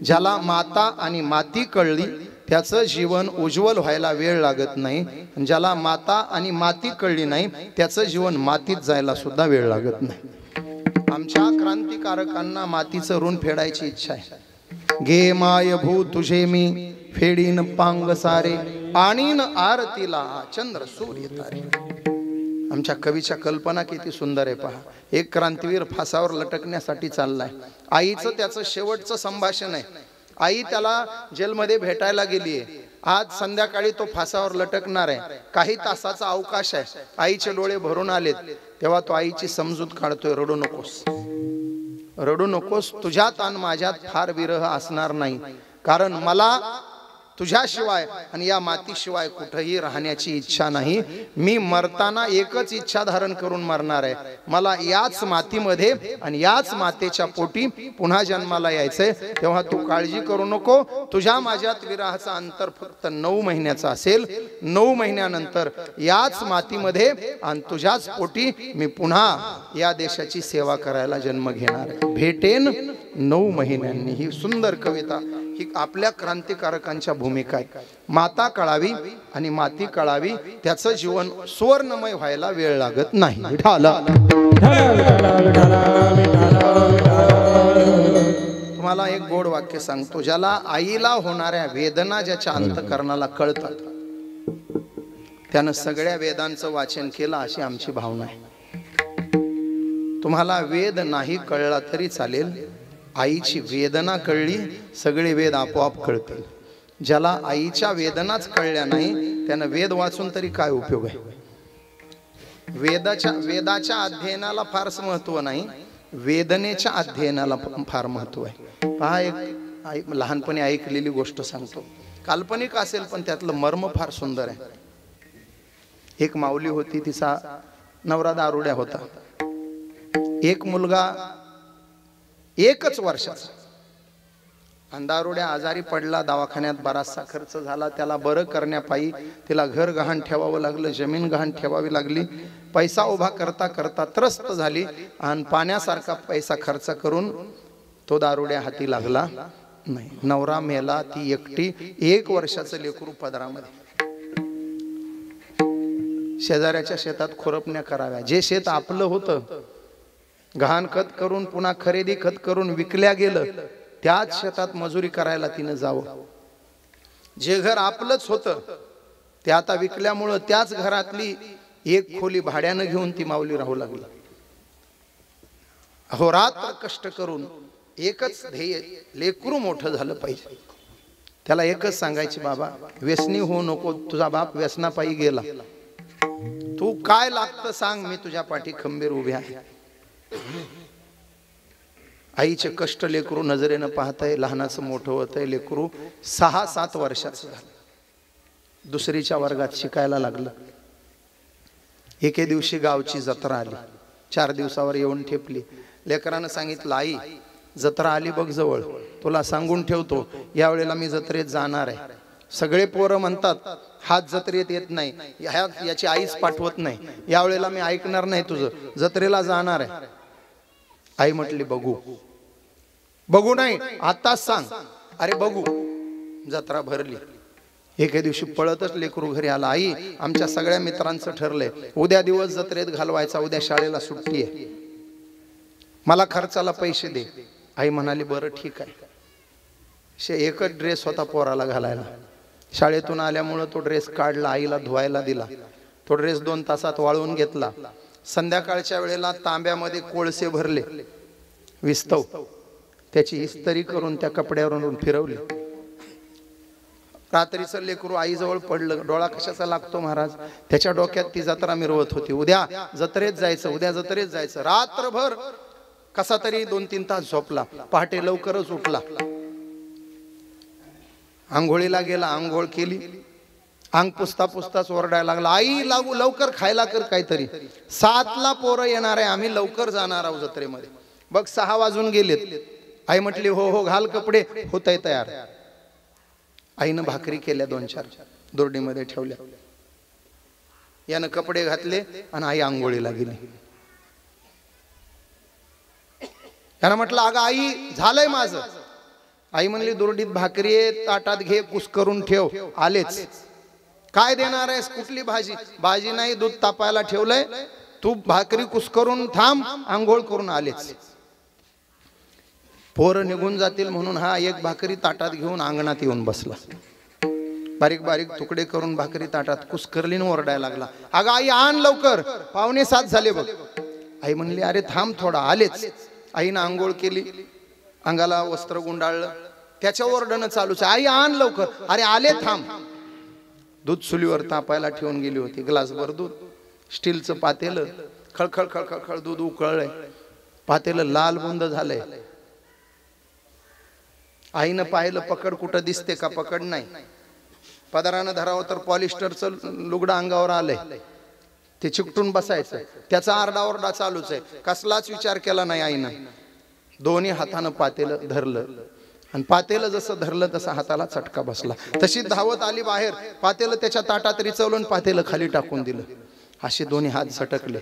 ज्याला माता आणि माती कळली त्याचं जीवन उज्ज्वल व्हायला वेळ लागत नाही. ज्याला माता आणि माती कळली नाही त्याचं जीवन मातीत जायला सुद्धा वेळ लागत नाही. आमच्या क्रांतिकारकांना मातीचं ऋण फेडायची इच्छा आहे. गे माय भू तुझे मी फेडीन पांग सारे, आणीन आरतीला चंद्र सूर्य तारे. आमच्या कवीच्या कल्पना किती सुंदर आहे पहा. एक क्रांतीवीर फासावर लटकण्यासाठी चाललाय. आईचं त्याचं शेवटचं संभाषण आहे. आई त्याला जेलमध्ये भेटायला गेलीये. आज संध्याकाळी तो फासावर लटकणार आहे. काही तासाचा अवकाश आहे. आईचे डोळे भरून आलेत. तेव्हा तो आईची समजूत काढतोय, रडू नकोस, रडू नकोस, तुझ्यात आणि माझ्यात फार विरह असणार नाही, कारण मला तुझ्याशिवाय आणि या मातीशिवाय कुठेही राहण्याची इच्छा नाही. मी मरताना एकच इच्छा धारण करून मरणार आहे, मला याच मातीमध्ये आणि याच मातेच्या पोटी पुन्हा जन्माला यायचंय. तेव्हा तू काळजी करू नको. तुझ्या माझ्यात विरहाचा अंतर फक्त 9 महिन्याचा असेल. 9 महिन्यानंतर याच मातीमध्ये आणि तुझ्याच पोटी मी पुन्हा या देशाची सेवा करायला जन्म घेणार आहे. भेटेन 9 महिन्यांनी. ही सुंदर कविता ही आपल्या क्रांतिकारकांच्या भूमिका आहे. माता कळावी आणि माती कळावी, त्याचं जीवन सुवर्णमय व्हायला वेळ लागत नाही. तुम्हाला एक गोड वाक्य सांगतो. ज्याला आईला होणाऱ्या वेदना ज्याच्या अंतःकरणाला कळतात त्यानं सगळ्या वेदांचं वाचन केलं अशी आमची भावना आहे. तुम्हाला वेद नाही कळला तरी चालेल, आईची वेदना कळली सगळे वेद आपोआप कळतील. ज्याला आईच्या वेदनाच कळल्या नाही त्यानं वेद वाचून तरी काय उपयोग आहे. वेदाच्या अध्ययनाला फारच महत्व नाही, वेदनेच्या अध्ययनाला फार महत्व आहे. पहा, एक लहानपणी ऐकलेली गोष्ट सांगतो. काल्पनिक असेल पण त्यातलं मर्म फार सुंदर आहे. एक माऊली होती, तिचा नवरा दारुड्या होता. एक मुलगा 1 वर्षाचा दारुड्या आजारी पडला. दवाखान्यात बराचसा खर्च झाला. त्याला बरं करण्यापायी तिला घर गहाण ठेवावं लागलं, जमीन गहाण ठेवावी लागली. पैसा उभा करता करता त्रस्त झाली आणि पाण्यासारखा पैसा खर्च करून तो दारुड्या हाती लागला नाही. नवरा मेला, ती एकटी. 1 वर्षाचं लेकरू पदरामध्ये. शेजाऱ्याच्या शेतात खुरपण्या कराव्या. जे शेत आपलं होतं गहाण खत करून पुन्हा खरेदी खत करून विकल्या गेलं, त्याच शेतात मजुरी करायला तिनं जावं. जे घर आपलंच होतं ते आता विकल्यामुळं त्याच घरातली एक खोली भाड्यानं घेऊन ती माऊली राहू लागली. अहोरात्र कष्ट करून एकच ध्येय, लेकरू मोठं झालं पाहिजे. त्याला एकच सांगायची, बाबा व्यसनी होऊ नको, तुझा बाप व्यसनापायी गेला, तू काय लागतं सांग, मी तुझ्या पाठी खंबीर उभे आहे. आईचे कष्ट लेकरू नजरेनं पाहतंय. लहानाचं मोठं होतंय. लेकरू 6-7 वर्षाचं झालं. 2रीच्या वर्गात शिकायला लागलं. एके दिवशी गावची जत्रा आली. 4 दिवसावर येऊन ठेपली. लेकरानं सांगितलं, आई जत्रा आली बघ जवळ, तुला सांगून ठेवतो यावेळेला मी जत्रेत जाणार आहे. सगळे पोरं म्हणतात हात जत्रेत येत नाही, याची आईच पाठवत नाही, यावेळेला मी ऐकणार नाही, तुझं जत्रेला जाणार आहे. आई म्हटली, बघू. बघू नाही आताच सांग. अरे बघू. जत्रा भरली. एके दिवशी पळतच लेकरू घरी आला. आई, आमच्या सगळ्या मित्रांचं ठरलंय, उद्या दिवस जत्रेत घालवायचा, उद्या शाळेला सुट्टी आहे, मला खर्चाला पैसे दे. आई म्हणाली बरं ठीक आहे. एकच ड्रेस होता पोराला घालायला. शाळेतून आल्यामुळं तो ड्रेस काढला, आईला धुवायला दिला. तो ड्रेस 2 तासात वाळवून घेतला. संध्याकाळच्या वेळेला तांब्यामध्ये कोळसे भरले, विस्तव, त्याची इस्त्री करून त्या कपड्यावरून फिरवली. रात्रीचं लेकरू आईजवळ पडलं. डोळा कशाचा लागतो महाराज? त्याच्या डोक्यात ती जत्रा मिरवत होती. उद्या जत्रेत जायचं, उद्या जत्रेत जायचं. रात्रभर कसा तरी 2-3 तास झोपला. पहाटे लवकरच उठला, आंघोळीला गेला, आंघोळ केली. अंग पुसता पुसताच ओरडायला लागला, आई लवकर खायला कर काहीतरी, 7ला पोरं येणार आहे, आम्ही लवकर जाणार आहोत जत्रेमध्ये. बघ 6 वाजून गेलेत. आई म्हटली हो हो घाल कपडे, होतंय तयार. आईनं भाकरी केल्या 2-4 दोरडीमध्ये ठेवल्या. यानं कपडे घातले आणि आई आंघोळीला गेली. यानं म्हटलं अगं आई झालंय माझं. आई म्हणली दोरडीत भाकरी आहे, ताटात घे, कुस करून ठेव, आलेच. काय देणार आहेस? कुठली भाजी? भाजी नाही, दूध तापायला ठेवलंय, तू भाकरी कुस करून थांब, आंघोळ करून आलेच. पोरं निघून जातील म्हणून हा एक भाकरी ताटात घेऊन अंगणात येऊन बसला. बारीक बारीक तुकडे करून भाकरी ताटात कुस्करलीन ओरडायला लागला, अगं आई आण लवकर, 6:45 झाले बघ. आई म्हणली अरे थांब थोडा, आलेच. आईनं आंघोळ केली, अंगाला वस्त्र गुंडाळलं, त्याच्या ओरडणं चालूच, आई आण लवकर, अरे आले थांब. दूध चुलीवर तापायला ठेवून गेली होती, ग्लासभर दूध, स्टीलचं पातेलं, खळखळ खळखळ दूध उकळलंय, पातेलं लाल बुंद झालंय. आईनं पाहिलं, पकड कुठं दिसते का? पकड नाही. पदरानं धरावं तर पॉलिस्टरचं लुगडं अंगावर आलंय, ते चिकटून बसायचं. त्याचा आरडाओरडा चालूच आहे. कसलाच विचार केला नाही आईनं. दोन्ही हातानं पातेलं धरलं आणि पातेलं जसं धरलं तसा हाताला चटका बसला. तशी धावत आली बाहेर, पातेलं त्याच्या ताटात रिचवलं, पातेलं खाली टाकून दिलं. असे दोन्ही हात झटकले.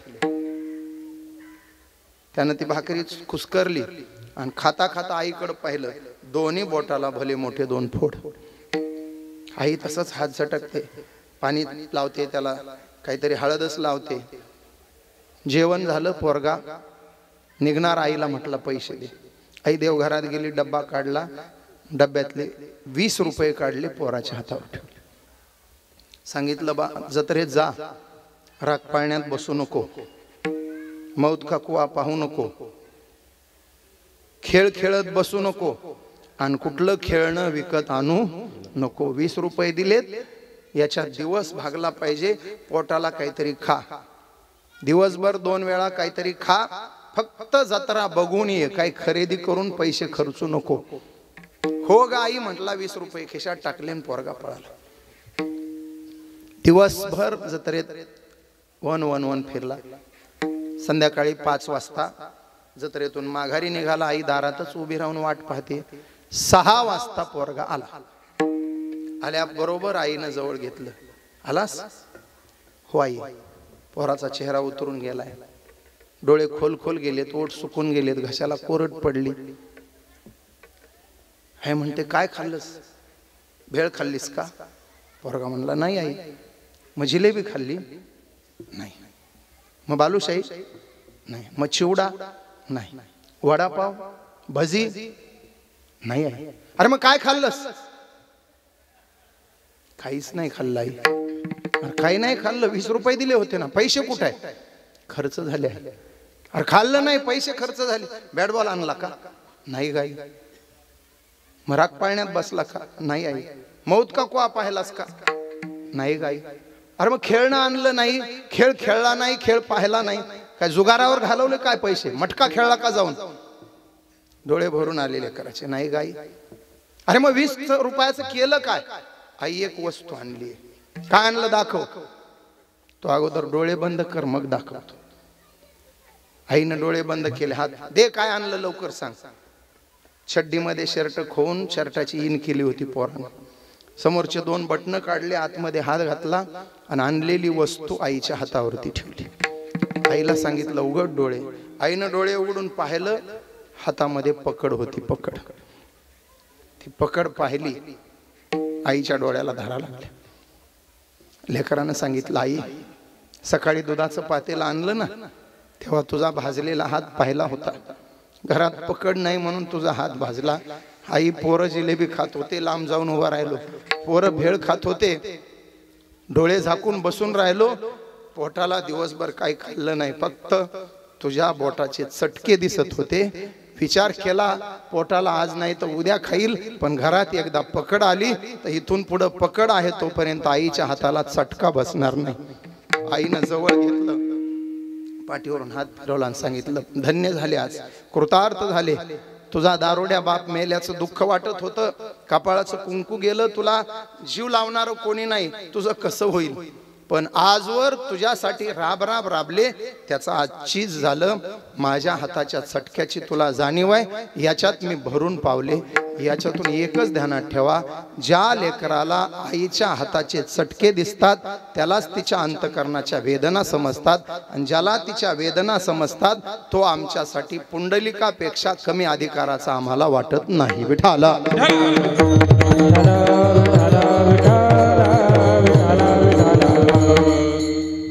त्यानं ती भाकरी कुस्करली आणि खाता खाता आईकडे पाहिलं. दोन्ही बोटाला भले मोठे 2 फोड. आई तसंच हात झटकते, पाणी लावते, त्याला काहीतरी हळदच लावते. जेवण झालं, पोरगा निघणार. आईला म्हटलं पैसे दे. आई देवघरात गेली, डब्बा काढला, डब्यातले 20 रुपये काढले, पोराच्या हातावर ठेवले. सांगितलं बा जत्रेत जा, राग पाळण्यात बसू नको, मौत का कुवा पाहू नको, खेळ खेळत बसू नको, आणि कुठलं खेळणं विकत आणू नको. 20 रुपये दिलेत, याच्यात दिवस भागला पाहिजे. पोटाला काहीतरी खा, दिवसभर 2 वेळा काहीतरी खा, फक्त जत्रा बघून ये, काही खरेदी करून पैसे खर्चू नको. हो ग आई म्हटला. 20 रुपये खिशात टाकले, पोरगा पळाला. दिवसभर जत्रेत वन फिरला. संध्याकाळी 5 वाजता जत्रेतून माघारी निघाला. आई दारातच उभी राहून वाट पाहते. 6 वाजता पोरगा आला. आल्या बरोबर आईनं जवळ घेतलं. आलास? हो आई. पोराचा चेहरा उतरून गेलाय, डोळे खोल गेलेत, ओठ सुकून गेलेत, घशाला कोरड पडली. हे म्हणते काय खाल्लंस? भेळ खाल्लीस का? पोरगा म्हणला नाही आई. मग जिलेबी खाल्ली? नाही. मग बालुशाही? नाही. मग चिवडा? नाही. वडापाव, भजी? नाही आई. अरे मग काय खाल्लंस? काहीच नाही खाल्लं आई. काही नाही खाल्लं, 20 रुपये दिले होते ना, पैसे कुठे आहे? खर्च झाले. अरे खाल्लं नाही, पैसे खर्च झाले. बॅट बॉल आणला का? नाही गाई. मग राग पाळण्यात बसला का? नाही आई. मौत का कुवा पाहिलास का? नाही गाई. अरे मग खेळणं आणलं नाही, खेळ खेळला नाही, खेळ पाहिला नाही, काय जुगारावर घालवले काय पैसे? मटका खेळला का जाऊन? डोळे भरून आलेले करायचे. नाही गाई. अरे मग 20 रुपयाचं केलं काय? आई एक वस्तू आणली. काय आणलं? दाखव. तो अगोदर डोळे बंद कर, मग दाखवतो. आईनं डोळे बंद केले. हात दे, काय आणलं लवकर सांग. चड्डीमध्ये शर्ट खोवून शर्टाची इन केली होती पोरानं. समोरचे 2 बटणं काढले, आतमध्ये हात घातला आणि आणलेली वस्तू आईच्या हातावरती ठेवली. आईला सांगितलं उघड डोळे. आईनं डोळे उघडून पाहिलं, हातामध्ये पकड होती. पकड. ती पकड पाहिली. आईच्या डोळ्याला धारा लागल्या. लेकरानं सांगितलं, आई सकाळी दुधाचं पातेलं आणलं ना तेव्हा तुझा भाजलेला हात पाहिला होता. घरात पकड नाही म्हणून तुझा हात भाजला. आई पोरं जिलेबी खात होते, लांब जाऊन उभा राहिलो. पोरं भेळ खात होते, डोळे झाकून बसून राहिलो. पोटाला दिवसभर काही खाल्लं नाही, फक्त तुझ्या बोटाचे चटके दिसत होते. विचार केला पोटाला आज नाही तर उद्या खाईल, पण घरात एकदा पकड आली तर इथून पुढे पकड आहे तोपर्यंत आईच्या हाताला चटका बसणार नाही. आईनं जवळ घेतलं, पाठीवरून हात फिरवला आणि सांगितलं, धन्य झाले, आज कृतार्थ झाले. तुझा दारोड्या बाप मेल्याचं दुःख वाटत होतं, कपाळाचं कुंकू गेलं, तुला जीव लावणार कोणी नाही, तुझं कसं होईल. पण आजवर तुझ्यासाठी राब राब राबले, त्याचा आज चीज झालं. माझ्या हाताच्या चटक्याची तुला जाणीव आहे, याच्यात मी भरून पावले. याच्यातून एकच ध्यानात ठेवा, ज्या लेकराला आईच्या हाताचे चटके दिसतात त्यालाच तिच्या अंतकरणाच्या वेदना समजतात, आणि ज्याला तिच्या वेदना समजतात तो आमच्यासाठी पुंडलिकापेक्षा कमी अधिकाराचा आम्हाला वाटत नाही. विठाला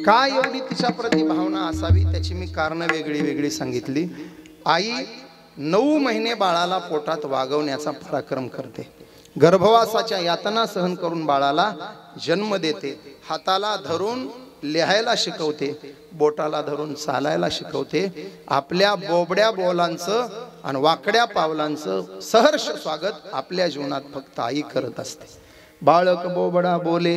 काय एवढी तिच्या प्रति भावना असावी त्याची मी कारण वेगळी वेगळी सांगितली. आई 9 महिने बाळाला पोटात वागवण्याचा पराक्रम करते. गर्भवासाच्या यातना सहन करून बाळाला जन्म देते. हाताला धरून लिहायला शिकवते, बोटाला धरून चालायला शिकवते. आपल्या बोबड्या बोलांचं आणि वाकड्या पावलांचं सहर्ष स्वागत आपल्या जीवनात फक्त आई करत असते. बाळक बोबडा बोले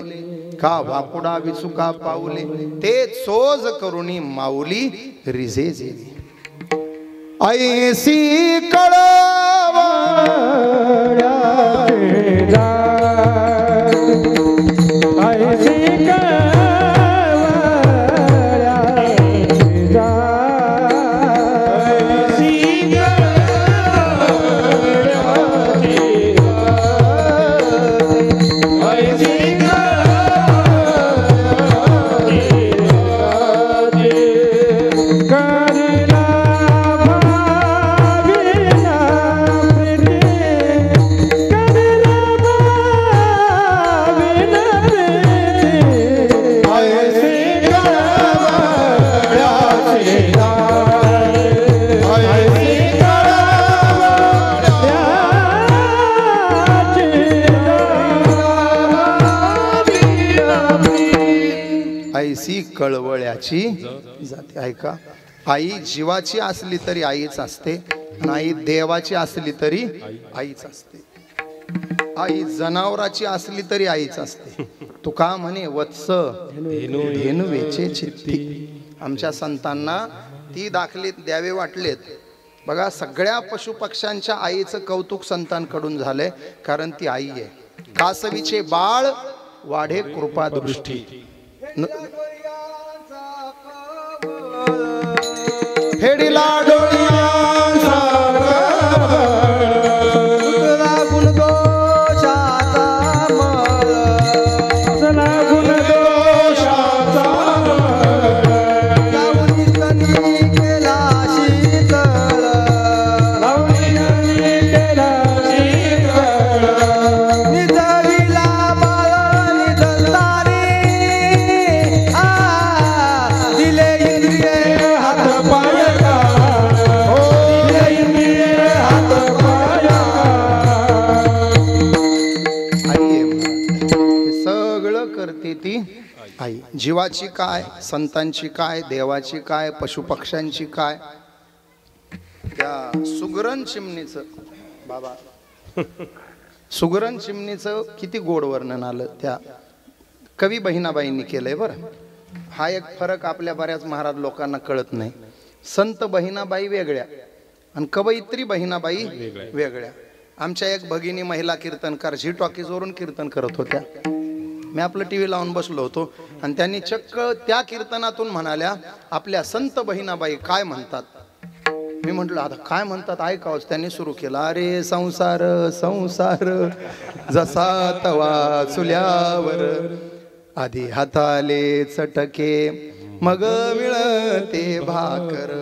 का वाकुडा विचुका पाऊले, ते चोज करुणी माऊली रिजे जेली. ऐसी कळवळ्याचे ऐसी कळवळ्याची जाते. ऐका, आई जीवाची असली तरी आईच असते, आणि आई देवाची असली तरी आईच असते. आई जनावराची असली तरी आईच असते. तुका म्हणे वत्स धेनुवेचे चित्ती. आमच्या संतांना ती दाखले द्यावे वाटलेत. बघा, सगळ्या पशुपक्ष्यांच्या आईचं कौतुक संतांकडून झालंय, कारण ती आई आहे. कासवीचे बाळ वाढे कृपा दृष्टी. हेडीला डोळ्यांचा गुण दोषाचा मळ, गुण दोषाचा लावणी तनी केला शीतळ, लावणी तनी केला शीतळ, निजविला बाळ निजतारी, दिले इंद्रिय हात पाय, ती आई. जीवाची काय, संतांची काय, देवाची काय, पशुपक्ष्यांची काय. त्या सुगरण चिमणीचं, बाबा सुगरण चिमणीचं किती गोड वर्णन आलं त्या कवी बहिणाबाईंनी केलंय. बरं, हा एक फरक आपल्या बऱ्याच महाराज लोकांना कळत नाही. संत बहिणाबाई वेगळ्या आणि कवयित्री बहिणाबाई वेगळ्या. आमच्या एक भगिनी महिला कीर्तनकार झी टॉकीजवरून कीर्तन करत होत्या. मी आपलं टीव्ही लावून बसलो होतो आणि त्यांनी चक्क त्या कीर्तनातून म्हणाल्या, आपल्या संत बहिणाबाई काय म्हणतात. मी म्हटलं आता काय म्हणतात ऐकावंच. त्यांनी सुरू केलं, अरे संसार संसार जसा तवा चुल्यावर, आधी हाताले चटके मग मिळते भाकर.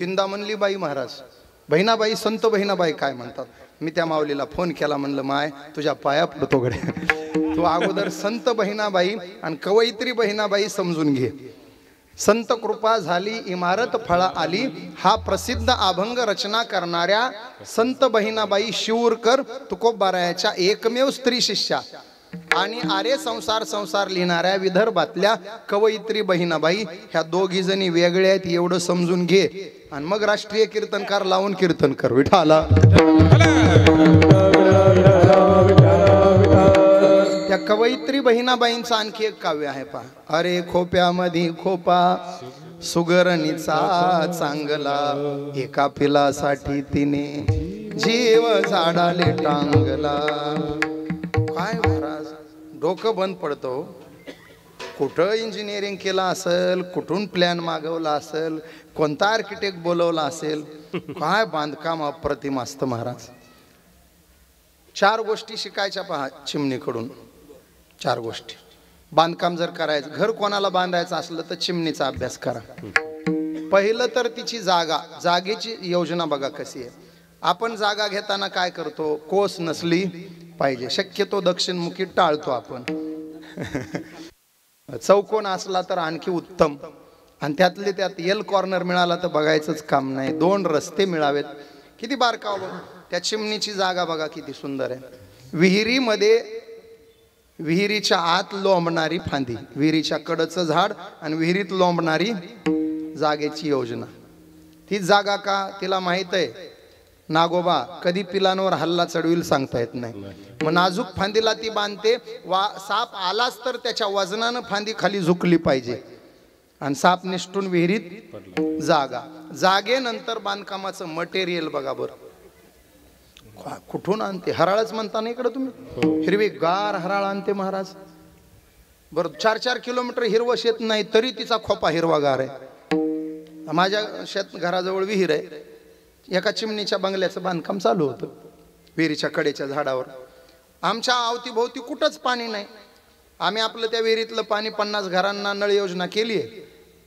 तीनदा म्हणली बाई महाराज. बहिणाबाई संत बहिणाबाई काय म्हणतात. मी त्या माऊलीला फोन केला, म्हणलं माय तुझ्या पाया पडतो गडे, तू अगोदर संत बहिणाबाई आणि कवयित्री बहिणाबाई समजून घे. संत कृपा झाली इमारत फळा आली, हा प्रसिद्ध अभंग रचना करणाऱ्या संत बहिणाबाई शिवूरकर तुकोबारायाच्या एकमेव स्त्री शिष्या आणि आर्य संसार संसार लिहिणाऱ्या विदर्भातल्या कवयित्री बहिणाबाई ह्या दोघी जणी वेगळ्या आहेत एवढं समजून घे. आणि मग राष्ट्रीय कीर्तनकार लावून कीर्तन कर विठाला. त्या कवयित्री बहिणाबाईंचं आणखी एक काव्य आहे पहा. अरे खोप्यामध्ये खोपा सुगरणीचा चांगला, एका पिलासाठी तिने जीव झाडाले टांगला. काय महाराज डोकं बंद पडतो. कुठं इंजिनिअरिंग केलं असेल, कुठून प्लॅन मागवला असेल, कोणता आर्किटेक्ट बोलवला असेल, काय बांधकाम अप्रतिम असतं महाराज. 4 गोष्टी शिकायच्या पहा चिमणीकडून. 4 गोष्टी. बांधकाम जर करायचं, घर कोणाला बांधायचं असलं तर चिमणीचा अभ्यास करा. पहिलं तर तिची जागेची योजना बघा कशी आहे. आपण जागा घेताना काय करतो, कोस नसली पाहिजे, शक्यतो दक्षिणमुखी टाळतो आपण. चौकोन असला तर आणखी उत्तम, आणि त्यातले त्यात एल कॉर्नर मिळाला तर बघायचंच काम नाही. 2 रस्ते मिळावेत. किती बारकावं. त्या चिमणीची जागा बघा किती सुंदर आहे. विहिरीमध्ये विहिरीच्या आत लोंबणारी फांदी, विहिरीच्या कडचं झाड आणि विहिरीत लोंबणारी जागेची योजना. ती जागा का, तिला माहित आहे नागोबा कधी पिलांवर हल्ला चढविल सांगता येत नाही. मग नाजूक फांदीला ती बांधते. साप आलाच तर त्याच्या वजनानं फांदी खाली झुकली पाहिजे, आणि साप निष्ठून विहिरीत जागा. जागेनंतर बांधकामाचं मटेरियल बघा बरं. कुठून आणते, हराळच म्हणता ना इकडं तुम्ही, हिरवी गार हराळ आणते महाराज. बरं 4-4 किलोमीटर हिरवं शेत नाही तरी तिचा खोपा हिरवागार आहे. माझ्या शेत घराजवळ विहीर आहे. एका चिमणीच्या बंगल्याचं बांधकाम चालू होतं विहिरीच्या कडेच्या झाडावर. आमच्या अवतीभोवती कुठंच पाणी नाही. आम्ही आपलं त्या विहिरीतलं पाणी 50 घरांना नळ योजना केली आहे.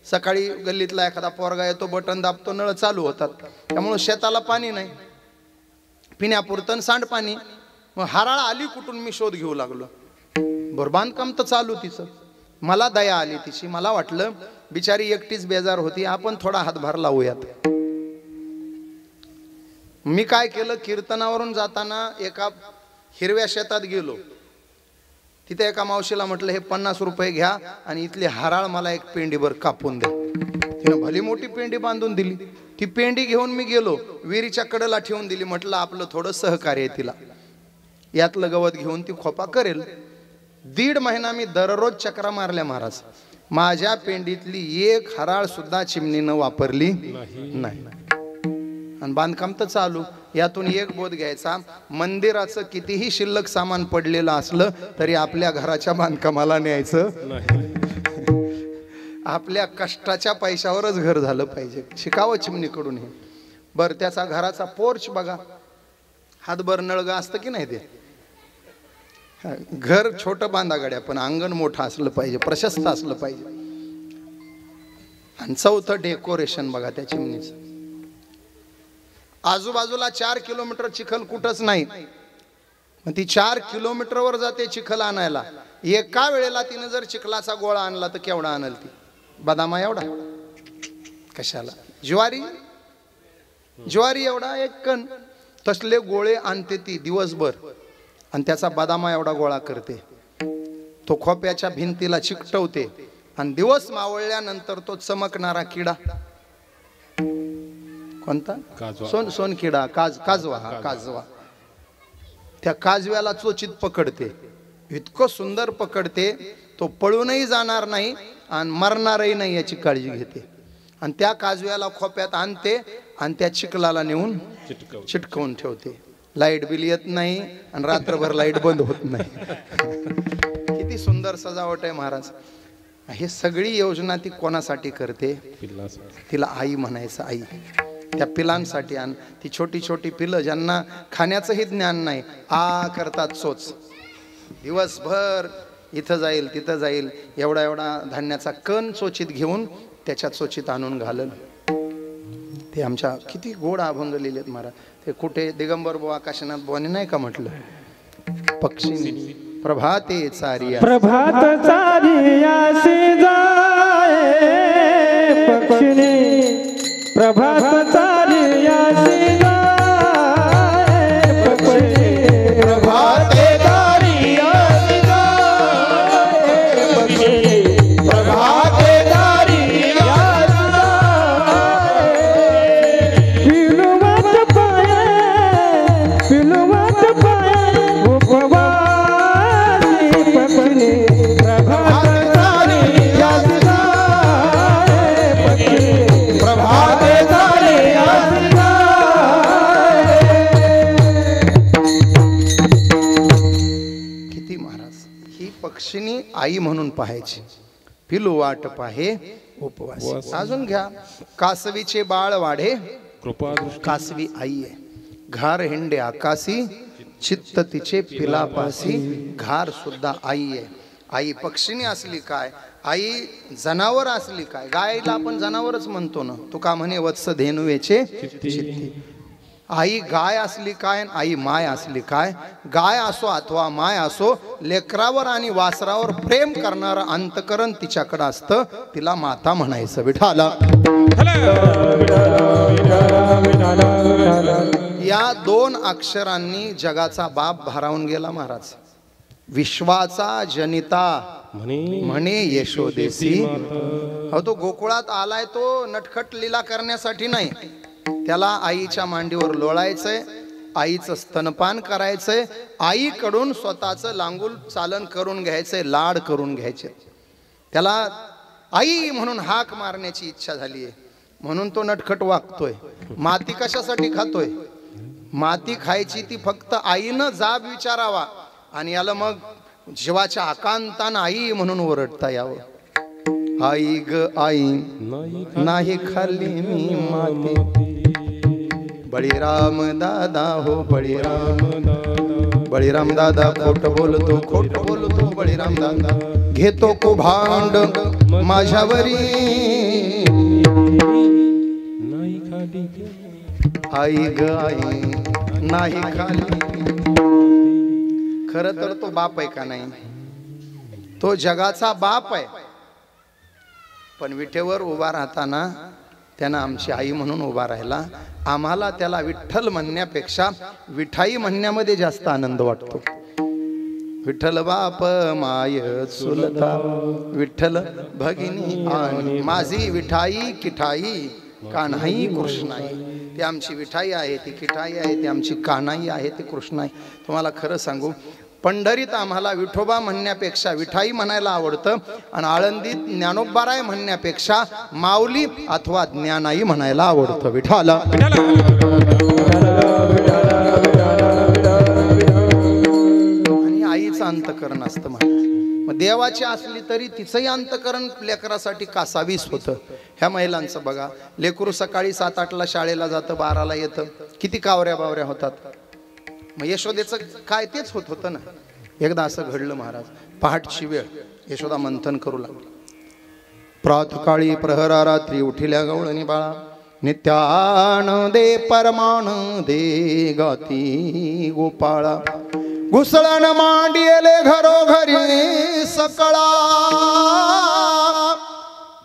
सकाळी गल्लीतला एखादा पोरगा येतो, बटन दाबतो, नळ चालू होतात. त्यामुळं शेताला पाणी नाही, पिण्यापुरतं सांडपाणी. मग हराळ आली कुठून मी शोध घेऊ लागलो. बरं बांधकाम तर चालू तिचं. मला दया आली तिची. मला वाटलं बिचारी एकटीच बेजार होती, आपण थोडा हातभार लावूयात. मी काय केलं, कीर्तनावरून जाताना एका हिरव्या शेतात गेलो. तिथे एका मावशीला म्हटलं हे 50 रुपये घ्या आणि इथली हराळ मला एक पेंडीभर कापून द्या. तिनं भली मोठी पेंडी बांधून दिली. ती पेंडी घेऊन मी गेलो, विहिरीच्या कडेला ठेवून दिली. म्हटलं आपलं थोडं सहकार्य आहे तिला, यातलं गवत घेऊन ती खोपा करेल. 1.5 महिना मी दररोज चक्रा मारल्या महाराज. माझ्या पेंडीतली एक हराळ सुद्धा चिमणीनं वापरली नाही. आणि बांधकाम तर चालू. यातून एक बोध घ्यायचा, मंदिराचं कितीही शिल्लक सामान पडलेलं असलं तरी आपल्या घराच्या बांधकामाला न्यायचं नाही. आपल्या कष्टाच्या पैशावरच घर झालं पाहिजे. शिकावं चिमणीकडून हे. बरं त्याचा घराचा पोर्च बघा, हातभर नळगा असतं की नाही. ते घर छोटं बांधा गड्या, पण अंगण मोठं असलं पाहिजे, प्रशस्त असलं पाहिजे. आणि 4थं डेकोरेशन बघा त्या चिमणीचं. आजूबाजूला 4 किलोमीटर चिखल कुठंच नाही. मग ती 4 किलोमीटरवर जाते चिखल आणायला. एका वेळेला तिने जर चिखलाचा गोळा आणला तर केवढा आणल ती? बदामा एवढा कशाला, ज्वारी एवढा एक कण. तसले गोळे आणते ती दिवसभर आणि त्याचा बदामा एवढा गोळा करते. तो खोप्याच्या भिंतीला चिकटवते आणि दिवस मावळल्यानंतर तो चमकणारा किडा कोणता, सोनकिडा, काजवा. हा काजवा. त्या काजव्याला चोचीत पकडते. इतकं सुंदर पकडते, तो पळूनही जाणार नाही आणि मरणारही नाही याची काळजी घेते. आणि त्या काजव्याला खोप्यात आणते आणि त्या चिखलाला नेऊन चिटकवून ठेवते. लाईट बिल येत नाही आणि रात्रभर लाईट बंद होत नाही. किती सुंदर सजावट आहे महाराज. हे सगळी योजना ती कोणासाठी करते? तिला आई म्हणायचं. आई त्या पिलांसाठी. आणि ती छोटी छोटी पिलं ज्यांना खाण्याचंही ज्ञान नाही, करतात चोच. दिवसभर इथं जाईल तिथं जाईल, एवढा एवढा धान्याचा कण चोचीत घेऊन त्याच्या चोचीत आणून घालल. ते आमच्या किती गोड अभंग लिहिलेत महाराज. ते कुठे दिगंबर बुवा काशीनाथ बुवानी नाही का म्हटलं, पक्षिणी प्रभाते चारिया, प्रभात चारियासी जाए पक्षिणी, प्रभात चारियासी जाए पक्षिणी, प्रभाते चारियासी जाए पक्षिणी, प्रभाते चारियासी जाए, पिलुवात पाये उपवासी पक्षिणी, प्रभात चारियासी जाए पक्षिणी, प्रभाते चारियासी जाए. किती महाराज ही पक्षिणी आई म्हणून पाहायची. पिलू वाट पाहे उपवास. अजून घ्या, कासवीचे बाळ वाढे कासवी आई आहे. घार हिंडे आकाशी चित्त तिचे पिलापासी, घार सुद्धा आई आहे. आई पक्षिणी असली काय, आई जनावर असली काय. गायला आपण जनावरच म्हणतो ना, तुका म्हणे वत्स धेनुवेचे चित्ती. आई गाय असली काय, आई माय असली काय. गाय असो अथवा माय असो, लेकरावर आणि वासरावर प्रेम करणारं अंतकरण तिच्याकडं असतं. तिला माता म्हणायचं. विठाला या 2 अक्षरांनी जगाचा बाप भारावून गेला महाराज. विश्वाचा जनिता म्हणे यशोदेसी. हो, तो गोकुळात आलाय तो नटखट लीला करण्यासाठी नाही. त्याला आईच्या मांडीवर लोळायचंय, आईचं स्तनपान करायचंय, आईकडून स्वतःचं लांगुल चालन करून घ्यायचंय, लाड करून घ्यायचे. त्याला आई म्हणून हाक मारण्याची इच्छा झालीये, म्हणून तो नटखट वागतोय. माती कशासाठी खातोय? माती खायची ती फक्त आईनं जाब विचारावा आणि याला मग जीवाच्या आकांतानं आई म्हणून ओरडता यावं. आई ग आई नाही खाल्ली मी माती. बळीराम दादा हो बळीराम दादा खोट बोलतो बळीराम दादा. घेतो को भांड माझ्यावरी, आई ग आई नाही खाली. खर तर तो बाप आहे का नाही? तो जगाचा बाप आहे. पण विठेवर उभा राहताना त्यानं आमची आई म्हणून उभा राहिला. आम्हाला त्याला विठ्ठल म्हणण्यापेक्षा विठाई म्हणण्यामध्ये जास्त आनंद वाटतो. विठ्ठल बाप माय चुलता, विठ्ठल भगिनी आणि माझी विठाई किठाई कान्हाई कृष्णाई. ती आमची विठाई आहे, ती किठाई आहे, ती आमची कान्हाई आहे, ती कृष्णाई. तुम्हाला खरं सांगू, पंढरीत आम्हाला विठोबा म्हणण्यापेक्षा विठाई म्हणायला आवडतं आणि आळंदीत ज्ञानोबाराय म्हणण्यापेक्षा माऊली अथवा ज्ञानाई म्हणायला आवडतं. विठाला आणि आईचं अंतकरण असतं महाराज. मग देवाची असली तरी तिचंही अंतकरण लेकरासाठी कासावीस होतं. ह्या महिलांचं बघा, लेकरू सकाळी 7-8ला शाळेला जातं, 12ला येतं. किती कावऱ्या बावऱ्या होतात. मग यशोदेचं काय तेच होत होतं ना. एकदा असं घडलं महाराज, पहाटची वेळ, यशोदा मंथन करू लागली. प्रातकाळी प्रहरा रात्री उठिल्या गवळणी बाळा, नित्यान दे परमान दे गाती गोपाळा. घुसळण मांडियले घरोघरी सकळा,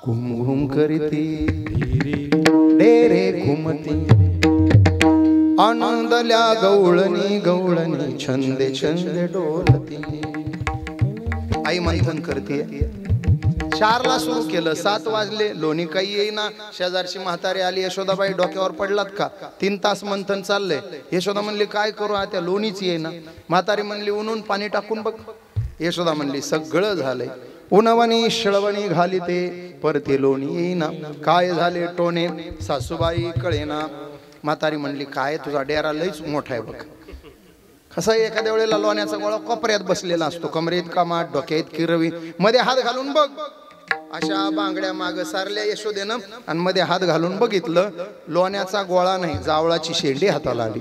घुम घुम करीती डेरे घुमती. आनंदल्या गवळणी गवळणी छंदे छंदे डोलती. आई मंथन करते. 4ला सुरू केलं, 7 वाजले, लोणी काही येईना. शेजारची म्हातारी आली, यशोदाबाई डोक्यावर पडलात का? 3 तास मंथन चाललंय. यशोदा म्हणली काय करू आता, लोणीच येईना. म्हातारी म्हणली उन्हून पाणी टाकून बघ. यशोदा म्हणली सगळं झालंय. उन्हवणी शिळवणी घाली ते परते लोणी येईना. काय झाले टोणे सासूबाई कळेना. म्हातारी म्हणली काय तुझा डेरा लईच मोठा आहे बघ. कसं एखाद्या वेळेला लोण्याचा गोळा कोपऱ्यात बसलेला असतो, कमरेत कामात, डोक्यात किरवी, मध्ये हात घालून बघ. अशा बांगड्या माग सारल्या यशोदेनं आणि मध्ये हात घालून बघितलं, लोण्याचा गोळा नाही, जावळाची शेंडी हाताला आली.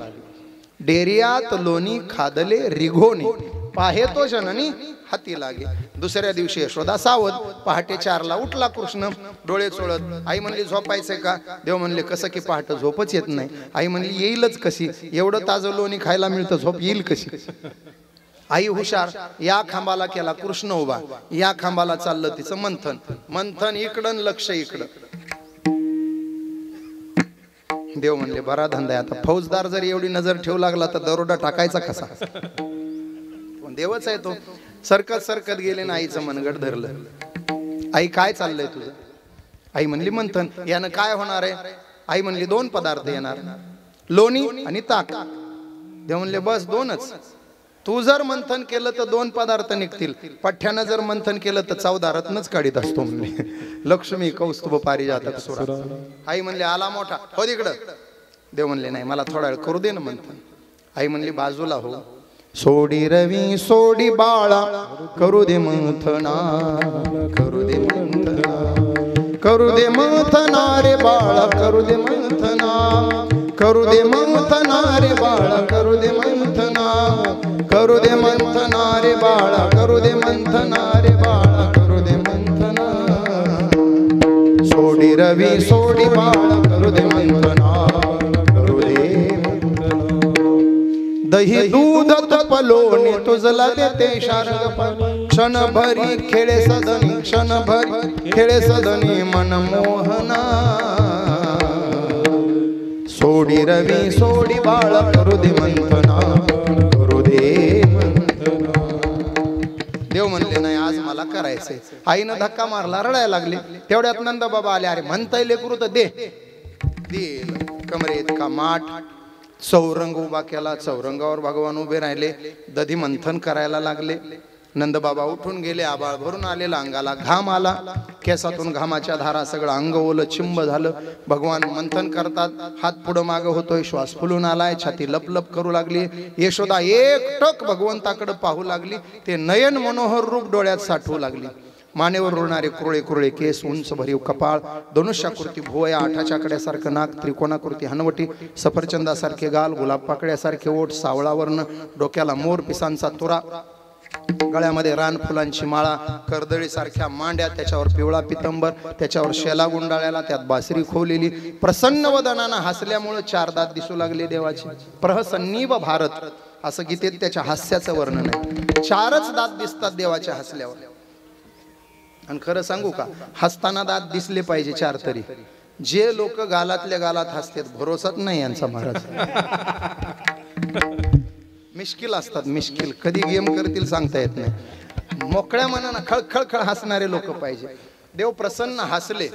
डेरियात लोणी खादले रिघोने. पाहे तो जननी हाती लागे. दुसऱ्या दिवशी यशोदा सावध. पहाटे 4ला उठला कृष्ण डोळे चोळत. आई म्हणली झोपायचंय का? देव म्हणले कसं की पहाटे झोपच येत नाही. आई म्हणली येईलच कशी, एवढं ताजं लोणी खायला मिळतं, झोप येईल कशी? आई हुशार. या खांबाला केला कृष्ण उभा, या खांबाला चाललं तिचं मंथन. मंथन इकडं लक्ष इकडं. देव म्हणले बरा धंदा आहे. आता फौजदार जर एवढी नजर ठेवू लागला तर दरोडा टाकायचा कसा? पण देवच आहे तो. सरकत सरकत गेले ना आईचं मनगट धरलं. आई काय चाललंय तुझं? आई म्हणली मंथन. यानं काय होणार आहे? आई म्हणली 2 पदार्थ येणार, लोणी आणि ताक. देव म्हणले बस 2च. तू जर मंथन केलं तर 2 पदार्थ निघतील, पठ्ठ्यानं जर मंथन केलं तर 14 रत्नच काढीत असतो म्हणले. लक्ष्मी कौस्तुभ पारिजातक सुरा. आई म्हणले आला मोठा, हो तिकडं. देव म्हणले नाही, मला थोडा वेळ करू दे ना मंथन. आई म्हणली बाजूला हो. सोडी रवी सोडी बाळा करू दे मंथना, करू दे मंथना, करू दे मंथना रे बाळा, करू दे मंथना, करू दे मंथना रे बाळा, करू दे मंथना, करू दे मंथना रे बाळा, करू दे मंथना रे बाळा, करू दे मंथना. सोडी रवी सोडी बाळा करू दे मंथना, करू दे मंथना. दही दूध तपलोने तुझला देते शारंग. क्षणभरी खेळे सदनी, क्षणभरी खेळे सदनी मनमोहना. सोडी रवी सोडी बाळा करू दे मंथना, करू दे मंथना. देव म्हणले नाही आज मला करायचंय. आईनं धक्का मारला, रडायला लागली. तेवढ्यात नंद बाबा आले. अरे म्हणताय लेकरू तर दे. कमरेत का माठ चौरंग उभा केला. चौरंगावर भगवान उभे राहिले. दधी मंथन करायला लागले. नंदबाबा उठून गेले. आबाळ भरून आलेला, अंगाला घाम आला. केसातून घामाच्या धारा, सगळं अंग ओलं चिंब झालं. भगवान मंथन करतात. हात पुढं मागं होतोय, श्वास फुलून आलाय, छाती लपलप करू लागली. यशोदा एकटक भगवंताकडे पाहू लागली. ते नयन मनोहर रूप डोळ्यात साठवू लागली. मानेवर रुळणारे कुरळे कुरळे केस, उंच भरीव कपाळ, धनुष्याकृती भुवया, आठाच्या कड्यासारखं नाक, त्रिकोणाकृती हनवटी, सफरचंदासारखे गाल, गुलाब पाकळ्यासारखे ओठ, सावळावर्ण, डोक्याला मोर पिसांचा तुरा, गळ्यामध्ये रान फुलांची माळा, कर्दळीसारख्या मांड्या, त्याच्यावर पिवळा पितंबर, त्याच्यावर शेला गुंडाळ्याला, त्यात बासरी खोवलेली. प्रसन्न वदनानं हसल्यामुळे 4 दात दिसू लागले देवाचे. प्रहसन्नीव भारत असं गीतेत त्याच्या हास्याचं वर्णन आहे. 4च दात दिसतात देवाच्या हसल्यावर. आणि खरं सांगू का, हसताना दात दिसले पाहिजे 4 तरी. जे लोक गालातल्या गालात हसतात भरोसाच नाही यांचा महाराज. मिश्किल असतात, मिश्किल. कधी गेम करतील सांगता येत नाही. मोकळ्या मनानं खळखळ हसणारे लोक पाहिजे. देव प्रसन्न हसले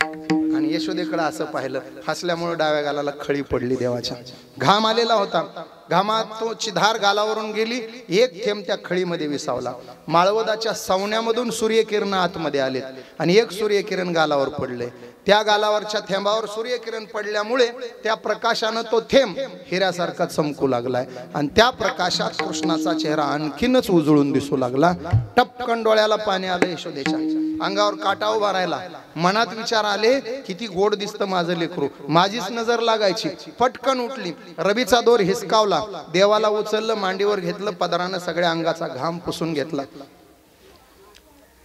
आणि यशोदेकडे असं पाहिलं. हसल्यामुळे डाव्या गालाला खळी पडली देवाच्या. घाम आलेला होता. घामात तो चिधार गालावरून गेली. एक थेंब त्या खळीमध्ये विसावला. माळवदाच्या सवण्यामधून सूर्यकिरण आतमध्ये आले आणि एक सूर्यकिरण गालावर पडले. त्या गालावरच्या थेंबावर सूर्यकिरण पडल्यामुळे त्या प्रकाशानं तो थेंब हिऱ्यासारखा चमकू लागलाय. आणि त्या प्रकाशात कृष्णाचा चेहरा आणखीनच उजळून दिसू लागला. टपकन डोळ्याला पाणी आलं यशोदेच्या. अंगावर काटा उभा राहिला. मनात विचार आले, किती गोड दिसतं माझं लेकरू. माझीच नजर लागायची. पटकन उठली. रवीचा दोर हिसकावला. देवाला उचललं, मांडीवर घेतलं. पदरानं सगळ्या अंगाचा घाम पुसून घेतला.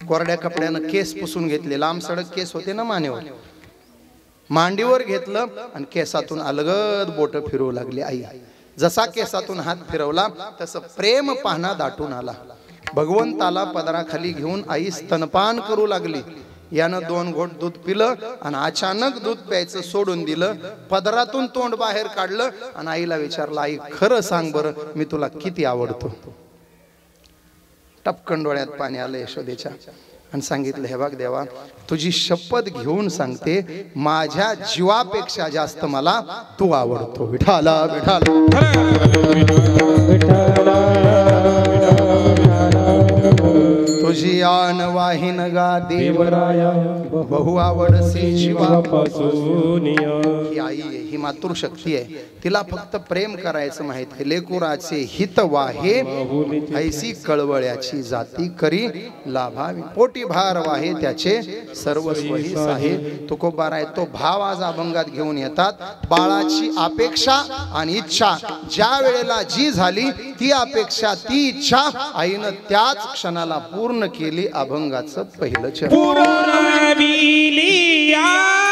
कोरड्या कपड्यानं केस पुसून घेतले. लांब सडक केस होते ना मानेवर. मांडीवर घेतलं आणि केसातून अलगद बोट फिरवू लागली आई. जसा केसातून हात फिरवला तसं प्रेम पाहणा दाटून आला. भगवंताला पदराखाली घेऊन आई स्तनपान करू लागली. यानं 2 घोट दूध पिलं आणि अचानक दूध प्यायचं सोडून दिलं. पदरातून तोंड बाहेर काढलं आणि आईला विचारलं, आई खरं सांग बरं, मी तुला किती आवडतो. टपकन डोळ्यात पाणी आलं यशोदेच्या आणि सांगितलं, हे बघ देवा, तुझी शपथ घेऊन सांगते, माझ्या जीवापेक्षा जास्त मला तू आवडतो. विठाला विठाला तुझी आन वाही वाहिन गा देवराया बहु आवडसे शिवा पासूनिया ही आई आहे, ही मातृशक्ती आहे. तिला फक्त प्रेम करायचं माहित आहे. लेकुराचे हित वाहे ऐसी कळवळ्याची जाती करी लाभावी. पोटी भार वाहे त्याचे सर्वस्व ही साहे. तुकोबार आहे तो भाव आज अभंगात घेऊन येतात. बाळाची अपेक्षा आणि इच्छा ज्या वेळेला जी झाली ती अपेक्षा ती इच्छा आईनं त्याच क्षणाला पूर्ण केली. अभंगाचं पहिलं चरण. पुरविली आली